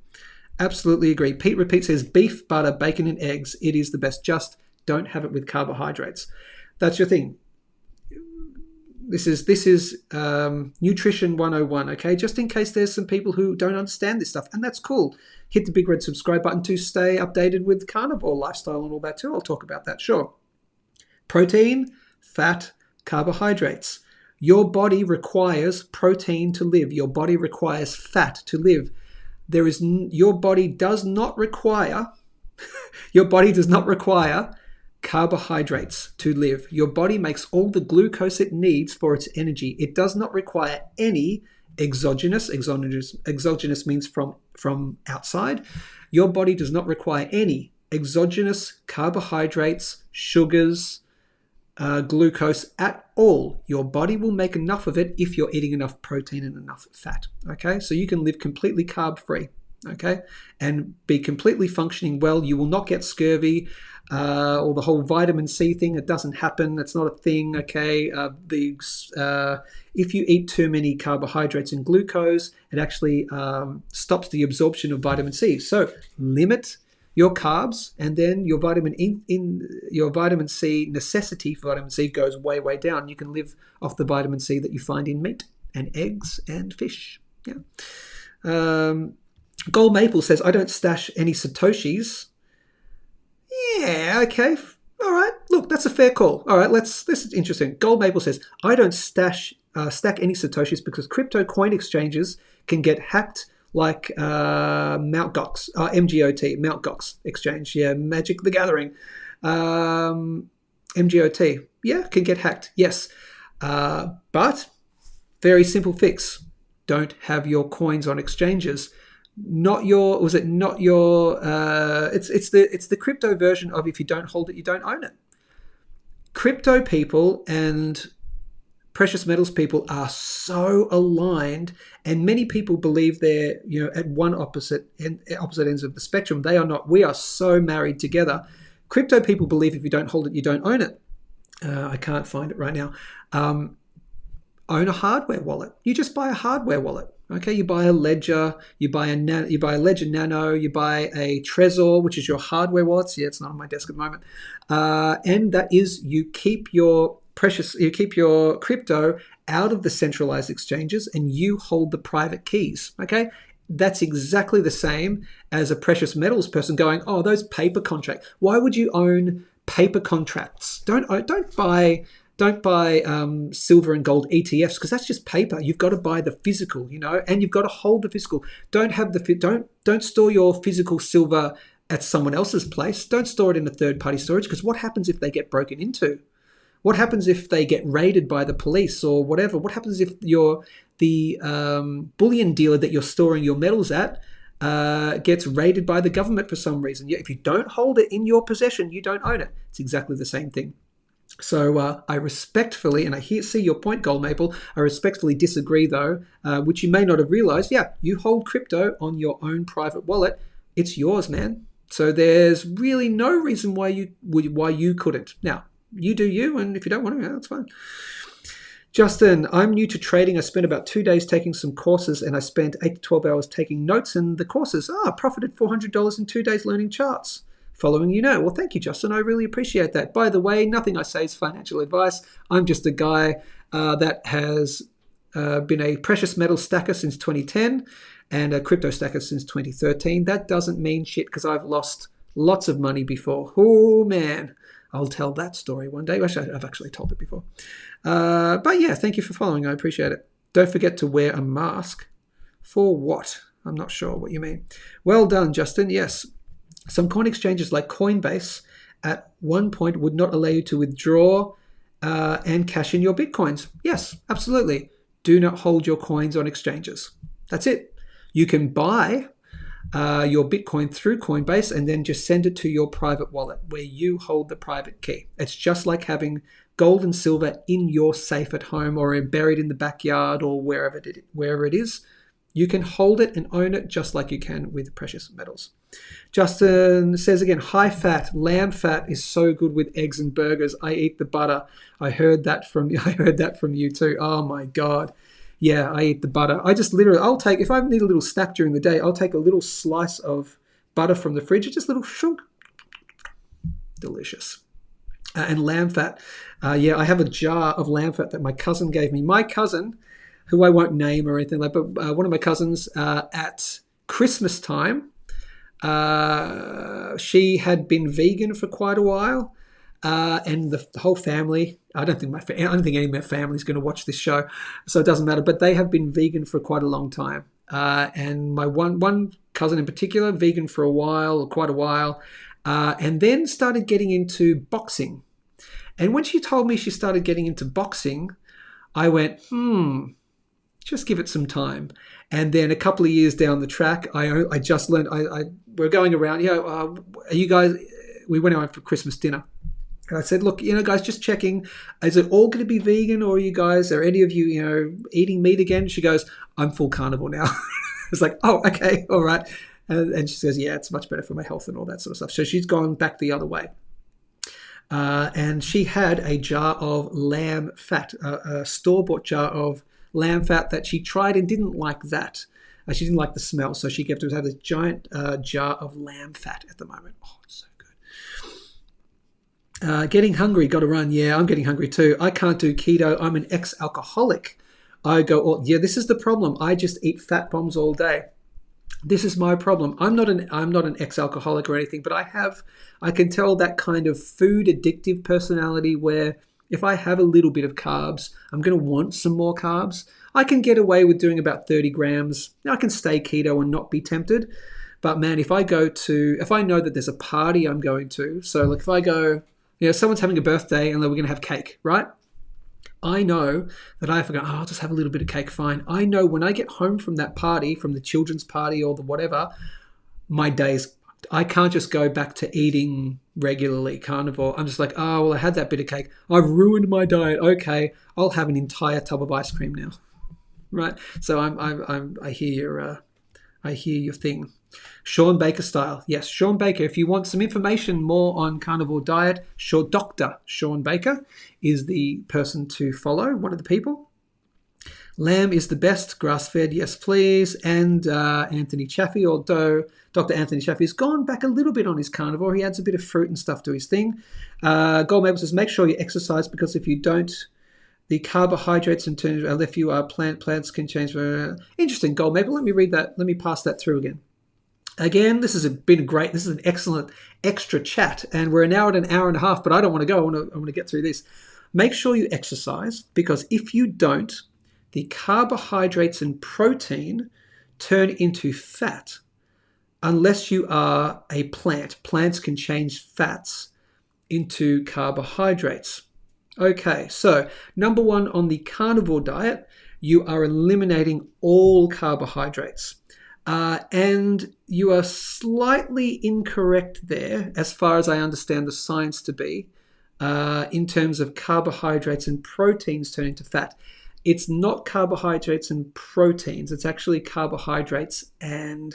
absolutely agree. Pete Repeat says, beef, butter, bacon, and eggs. It is the best. Just don't have it with carbohydrates. That's your thing. This is Nutrition 101, okay? Just in case there's some people who don't understand this stuff, and that's cool. Hit the big red subscribe button to stay updated with carnivore lifestyle and all that too. I'll talk about that, sure. Protein, fat, carbohydrates. Your body requires protein to live. Your body requires fat to live. Your body does not require carbohydrates to live. Your body makes all the glucose it needs for its energy. It does not require any exogenous means from outside. Your body does not require any exogenous carbohydrates, sugars, glucose at all. Your body will make enough of it if you're eating enough protein and enough fat. Okay, so you can live completely carb free. Okay, and be completely functioning well. You will not get scurvy or the whole vitamin C thing. It doesn't happen. It's not a thing. Okay, if you eat too many carbohydrates and glucose, it actually stops the absorption of vitamin C. So limit your carbs, and then your vitamin your vitamin C necessity for vitamin C goes way down. You can live off the vitamin C that you find in meat and eggs and fish. Yeah. Gold Maple says, I don't stash any Satoshis. Yeah, okay. All right. Look, that's a fair call. All right, this is interesting. Gold Maple says, I don't stack any Satoshis because crypto coin exchanges can get hacked like Mt. Gox, MGOT, Mt. Gox exchange. Yeah, Magic the Gathering. MGOT. Yeah, can get hacked. Yes. But very simple fix. Don't have your coins on exchanges. It's the crypto version of if you don't hold it, you don't own it. Crypto people and precious metals people are so aligned, and many people believe they're at opposite ends of the spectrum. They are not. We are so married together. Crypto people believe if you don't hold it, you don't own it. I can't find it right now. Own a hardware wallet. You just buy a hardware wallet. Okay, you buy a Ledger, you buy a Ledger Nano, you buy a Trezor, which is your hardware wallets. Yeah, it's not on my desk at the moment. And that is, you keep your crypto out of the centralized exchanges, and you hold the private keys. Okay, that's exactly the same as a precious metals person going, oh, those paper contracts. Why would you own paper contracts? Don't buy silver and gold ETFs, because that's just paper. You've got to buy the physical, and you've got to hold the physical. Don't store your physical silver at someone else's place. Don't store it in a third-party storage, because what happens if they get broken into? What happens if they get raided by the police or whatever? What happens if the bullion dealer that you're storing your metals at gets raided by the government for some reason? If you don't hold it in your possession, you don't own it. It's exactly the same thing. So I respectfully, and I see your point, Gold Maple, I respectfully disagree though, which you may not have realized. Yeah, you hold crypto on your own private wallet. It's yours, man. So there's really no reason why you couldn't. Now, you do you, and if you don't want to, that's fine. Justin, I'm new to trading. I spent about 2 days taking some courses, and I spent 8 to 12 hours taking notes in the courses. Profited $400 in 2 days learning charts. Following Well, thank you, Justin. I really appreciate that. By the way, nothing I say is financial advice. I'm just a guy that has been a precious metal stacker since 2010 and a crypto stacker since 2013. That doesn't mean shit, because I've lost lots of money before. Oh, man. I'll tell that story one day. Actually, I've actually told it before. But yeah, thank you for following. I appreciate it. Don't forget to wear a mask. For what? I'm not sure what you mean. Well done, Justin. Yes. Some coin exchanges like Coinbase at one point would not allow you to withdraw and cash in your Bitcoins. Yes, absolutely. Do not hold your coins on exchanges. That's it. You can buy your Bitcoin through Coinbase and then just send it to your private wallet where you hold the private key. It's just like having gold and silver in your safe at home or buried in the backyard or wherever it is. You can hold it and own it just like you can with precious metals. Justin says again, high fat, lamb fat is so good with eggs and burgers. I eat the butter. I heard that from you too. Oh my God. Yeah, I eat the butter. If I need a little snack during the day, I'll take a little slice of butter from the fridge, just a little shunk. Delicious. And lamb fat. I have a jar of lamb fat that my cousin gave me. My cousin, who I won't name or anything like, but one of my cousins at Christmas time, she had been vegan for quite a while, and the whole family. I don't think any of my family is going to watch this show, so it doesn't matter. But they have been vegan for quite a long time, and my one cousin in particular, vegan for quite a while, and then started getting into boxing. And when she told me she started getting into boxing, I went, just give it some time. And then a couple of years down the track, I just learned, we're going around, are you guys, we went out for Christmas dinner. And I said, look, guys, just checking, is it all going to be vegan, or are any of you, eating meat again? She goes, I'm full carnivore now. It's like, oh, okay, all right. And she says, yeah, it's much better for my health and all that sort of stuff. So she's gone back the other way. And she had a jar of lamb fat, a store-bought jar of lamb fat that she tried and didn't like that. She didn't like the smell, so she kept to have this giant jar of lamb fat at the moment. Oh, it's so good. Getting hungry, got to run. Yeah, I'm getting hungry too. I can't do keto. I'm an ex-alcoholic. I go, yeah, this is the problem. I just eat fat bombs all day. This is my problem. I'm not an ex-alcoholic or anything, but I can tell that kind of food addictive personality where if I have a little bit of carbs, I'm going to want some more carbs. I can get away with doing about 30 grams. I can stay keto and not be tempted. But man, if I know that there's a party I'm going to, so like if I go, someone's having a birthday and we're going to have cake, right? I know that I forgot, I'll just have a little bit of cake, fine. I know when I get home from that party, from the children's party or the whatever, my day's, I can't just go back to eating regularly carnivore. I'm just like, oh, well, I had that bit of cake. I've ruined my diet. Okay, I'll have an entire tub of ice cream now, right? So I hear your thing. Sean Baker style. Yes, Sean Baker. If you want some information more on carnivore diet, Dr. Sean Baker is the person to follow, one of the people. Lamb is the best, grass-fed, yes please. And Anthony Chaffee, although Dr. Anthony Chaffee has gone back a little bit on his carnivore. He adds a bit of fruit and stuff to his thing. Gold Maple says, make sure you exercise because if you don't, the carbohydrates in terms of if you are plants can change. Interesting, Gold Maple. Let me read that. Let me pass that through again. Again, this is an excellent extra chat, and we're now at an hour and a half, but I don't want to go. I want to get through this. Make sure you exercise because if you don't, the carbohydrates and protein turn into fat unless you are a plant. Plants can change fats into carbohydrates. Okay, so number one on the carnivore diet, you are eliminating all carbohydrates. And you are slightly incorrect there, as far as I understand the science to be, in terms of carbohydrates and proteins turning to fat. It's not carbohydrates and proteins. It's actually carbohydrates and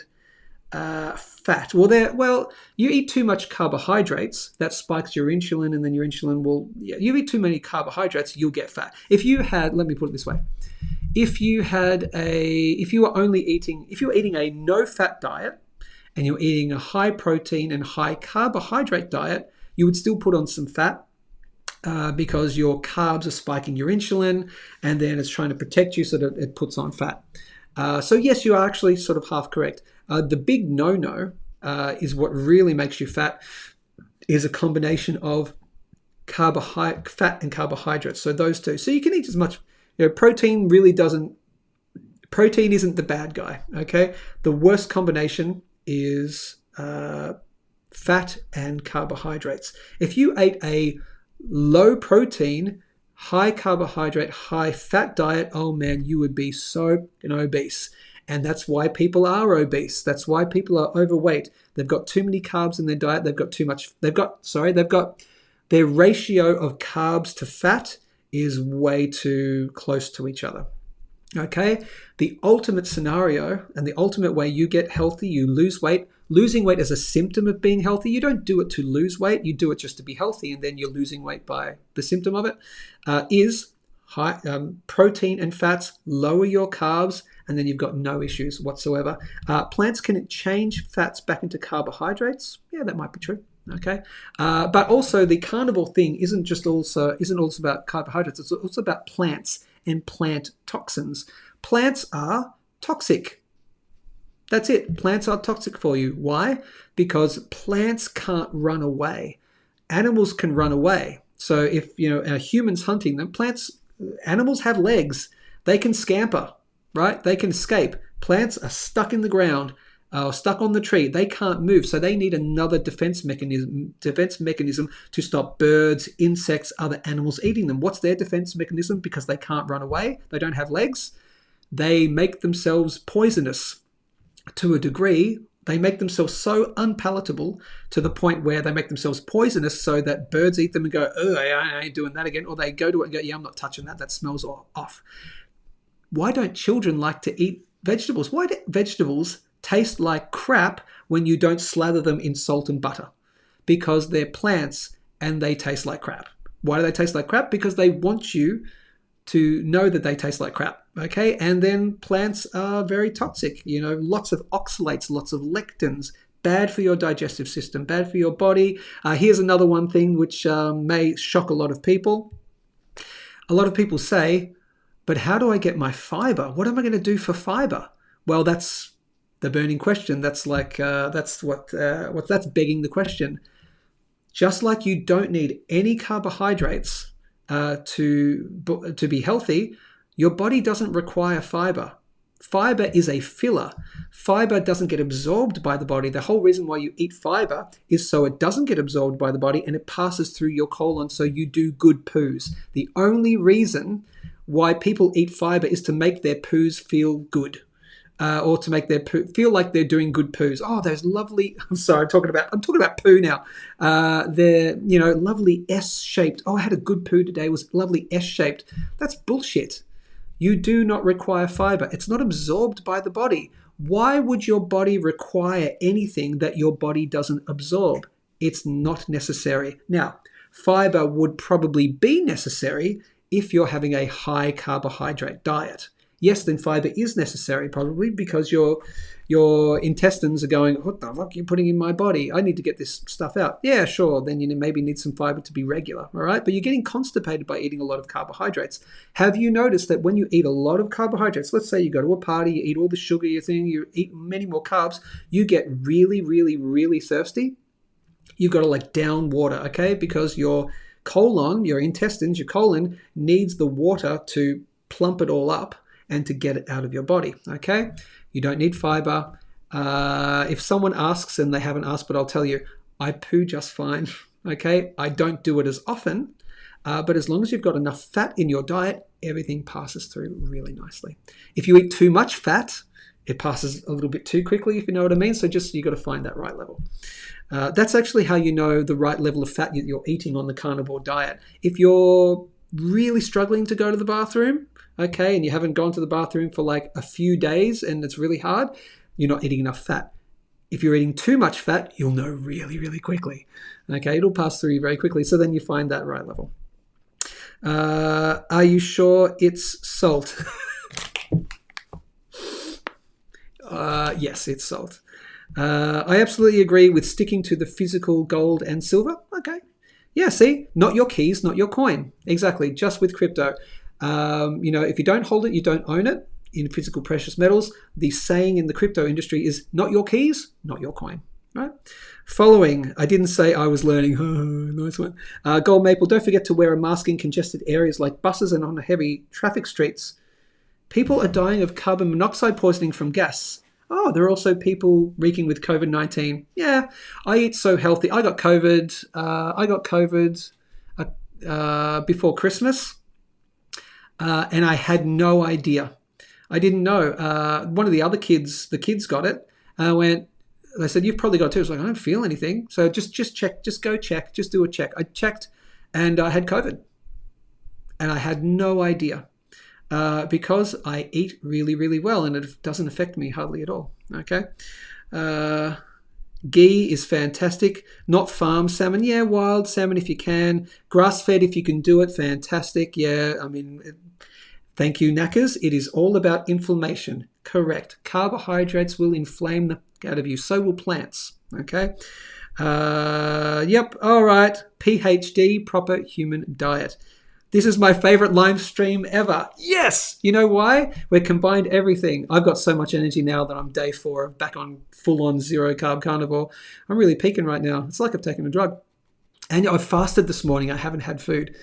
fat. Well, you eat too much carbohydrates, that spikes your insulin, and then your insulin will. Yeah, you eat too many carbohydrates, you'll get fat. If you were eating a no-fat diet and you're eating a high protein and high carbohydrate diet, you would still put on some fat because your carbs are spiking your insulin and then it's trying to protect you so that it puts on fat. So yes, you are actually sort of half correct. The big no-no is what really makes you fat is a combination of fat and carbohydrates. So those two. So you can eat as much. Protein isn't the bad guy, okay? The worst combination is fat and carbohydrates. If you ate a low protein, high carbohydrate, high fat diet, oh man, you would be so obese. And that's why people are obese. That's why people are overweight. They've got too many carbs in their diet. They've got their ratio of carbs to fat is way too close to each other. Okay? The ultimate scenario and the ultimate way you get healthy, you lose weight. Losing weight is a symptom of being healthy. You don't do it to lose weight. You do it just to be healthy, and then you're losing weight by the symptom of it. Is high protein and fats, lower your carbs, and then you've got no issues whatsoever. Plants can change fats back into carbohydrates. Yeah, that might be true. Okay, but also the carnivore thing isn't also about carbohydrates. It's also about plants and plant toxins. Plants are toxic. That's it. Plants are toxic for you. Why? Because plants can't run away. Animals can run away. So if a human's hunting them, animals have legs. They can scamper, right? They can escape. Plants are stuck in the ground. Stuck on the tree. They can't move, so they need another defense mechanism to stop birds, insects, other animals eating them. What's their defense mechanism? Because they can't run away, they don't have legs, they make themselves poisonous to a degree They make themselves so unpalatable to the point where they make themselves poisonous so that birds eat them and go, oh, I ain't doing that again. Or they go to it and go, yeah, I'm not touching that. That smells off. Why don't children like to eat vegetables? Why do vegetables taste like crap when you don't slather them in salt and butter? Because they're plants and they taste like crap. Why do they taste like crap? Because they want you to know that they taste like crap, okay? And then plants are very toxic, lots of oxalates, lots of lectins, bad for your digestive system, bad for your body. Here's another one thing which may shock a lot of people. A lot of people say, but how do I get my fiber? What am I going to do for fiber? Well, that's the burning question. That's like, that's begging the question. Just like you don't need any carbohydrates to be healthy, your body doesn't require fiber. Fiber is a filler. Fiber doesn't get absorbed by the body. The whole reason why you eat fiber is so it doesn't get absorbed by the body and it passes through your colon so you do good poos. The only reason why people eat fiber is to make their poos feel good. Or to make their poo feel like they're doing good poos. Oh, those lovely, I'm talking about poo now. They're, lovely S-shaped. Oh, I had a good poo today. It was lovely S-shaped. That's bullshit. You do not require fiber. It's not absorbed by the body. Why would your body require anything that your body doesn't absorb? It's not necessary. Now, fiber would probably be necessary if you're having a high carbohydrate diet. Yes, then fiber is necessary probably because your intestines are going, what the fuck are you putting in my body? I need to get this stuff out. Yeah, sure. Then you maybe need some fiber to be regular, all right? But you're getting constipated by eating a lot of carbohydrates. Have you noticed that when you eat a lot of carbohydrates, let's say you go to a party, you eat all the sugar, you eat many more carbs, you get really, really, really thirsty? You've got to down water, okay? Because your colon, your intestines, your colon needs the water to plump it all up and to get it out of your body, okay? You don't need fiber. If someone asks, and they haven't asked, but I'll tell you, I poo just fine, okay? I don't do it as often, but as long as you've got enough fat in your diet, everything passes through really nicely. If you eat too much fat, it passes a little bit too quickly, if you know what I mean. So you got to find that right level. That's actually how you know the right level of fat you're eating on the carnivore diet. If you're really struggling to go to the bathroom, okay, and you haven't gone to the bathroom for a few days and it's really hard, you're not eating enough fat. If you're eating too much fat, you'll know really, really quickly. Okay, it'll pass through you very quickly. So then you find that right level. Are you sure it's salt? Yes, it's salt. I absolutely agree with sticking to the physical gold and silver. Okay. Yeah, see, not your keys, not your coin. Exactly, just with crypto. If you don't hold it, you don't own it. In physical precious metals, the saying in the crypto industry is not your keys, not your coin. Right? Following, I didn't say I was learning. Nice one. Gold Maple, don't forget to wear a mask in congested areas like buses and on heavy traffic streets. People are dying of carbon monoxide poisoning from gas. Oh, there are also people reeking with COVID-19. Yeah, I eat so healthy. I got COVID. Before Christmas, and I had no idea. I didn't know. One of the other kids, the kids got it. They said, you've probably got it too. I was like, I don't feel anything. So just check, just go check, just do a check. I checked and I had COVID. And I had no idea. Because I eat really, really well and it doesn't affect me hardly at all. Okay. Ghee is fantastic. Not farm salmon. Yeah, wild salmon if you can. Grass-fed if you can do it. Fantastic. Yeah, thank you, Knackers. It is all about inflammation. Correct. Carbohydrates will inflame the out of you. So will plants. Okay. Yep. All right. PhD, proper human diet. This is my favorite live stream ever. Yes! You know why? We've combined everything. I've got so much energy now that I'm day 4 back on full-on zero-carb carnivore. I'm really peaking right now. It's like I've taken a drug. And I fasted this morning. I haven't had food.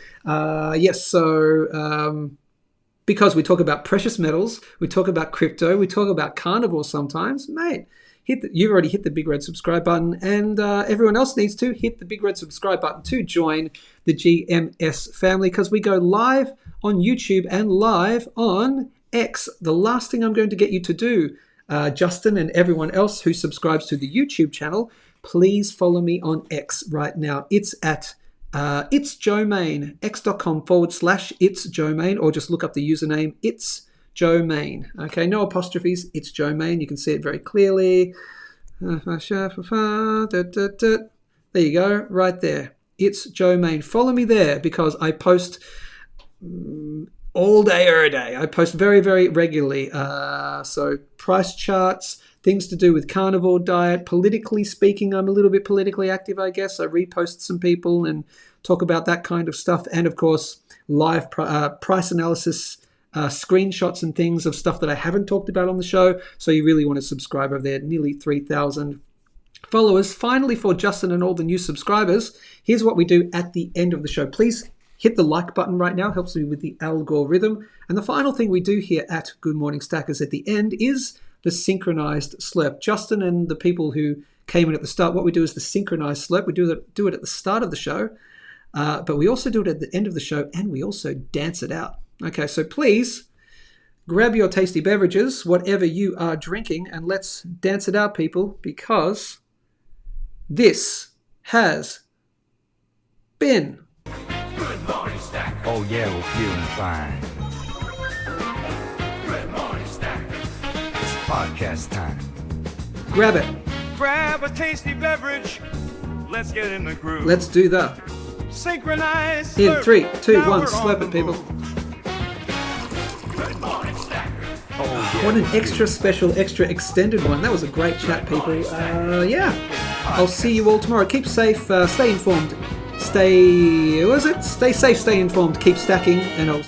Because we talk about precious metals, we talk about crypto, we talk about carnivore sometimes, mate. You've already hit the big red subscribe button, and everyone else needs to hit the big red subscribe button to join the GMS family, because we go live on YouTube and live on X. The last thing I'm going to get you to do Justin and everyone else who subscribes to the YouTube channel, please follow me on X right now. It's at It's Joe Main, x.com/It's Joe Main, or just look up the username It's Joe Main. Okay, no apostrophes, It's Joe Main. You can see it very clearly. There you go, right there. It's Joe Main. Follow me there because I post all day, every day. I post very, very regularly. So price charts, things to do with carnivore diet. Politically speaking, I'm a little bit politically active, I guess. I repost some people and talk about that kind of stuff. And of course, live price analysis, screenshots and things of stuff that I haven't talked about on the show. So you really want to subscribe over there. Nearly 3,000 followers. Finally, for Justin and all the new subscribers, here's what we do at the end of the show. Please hit the like button right now. Helps me with the algorithm. And the final thing we do here at Good Morning Stackers at the end is the synchronized slurp. Justin and the people who came in at the start, what we do is the synchronized slurp. We do it at the start of the show, but we also do it at the end of the show, and we also dance it out. Okay, so please grab your tasty beverages, whatever you are drinking, and let's dance it out, people, because this has been... Good morning, Stackers. Oh yeah, we're feeling fine. Good morning, Stackers. It's podcast time. Grab it. Grab a tasty beverage. Let's get in the groove. Let's do that. Synchronize. In slurp. 3, 2, Now 1, we're slurp on it, the people. move. Good morning, Stackers. Oh yeah. What an extra special, extra extended one. That was a great chat, people. Yeah. I'll see you all tomorrow. Keep safe, stay informed. Stay safe, stay informed, keep stacking, and I'll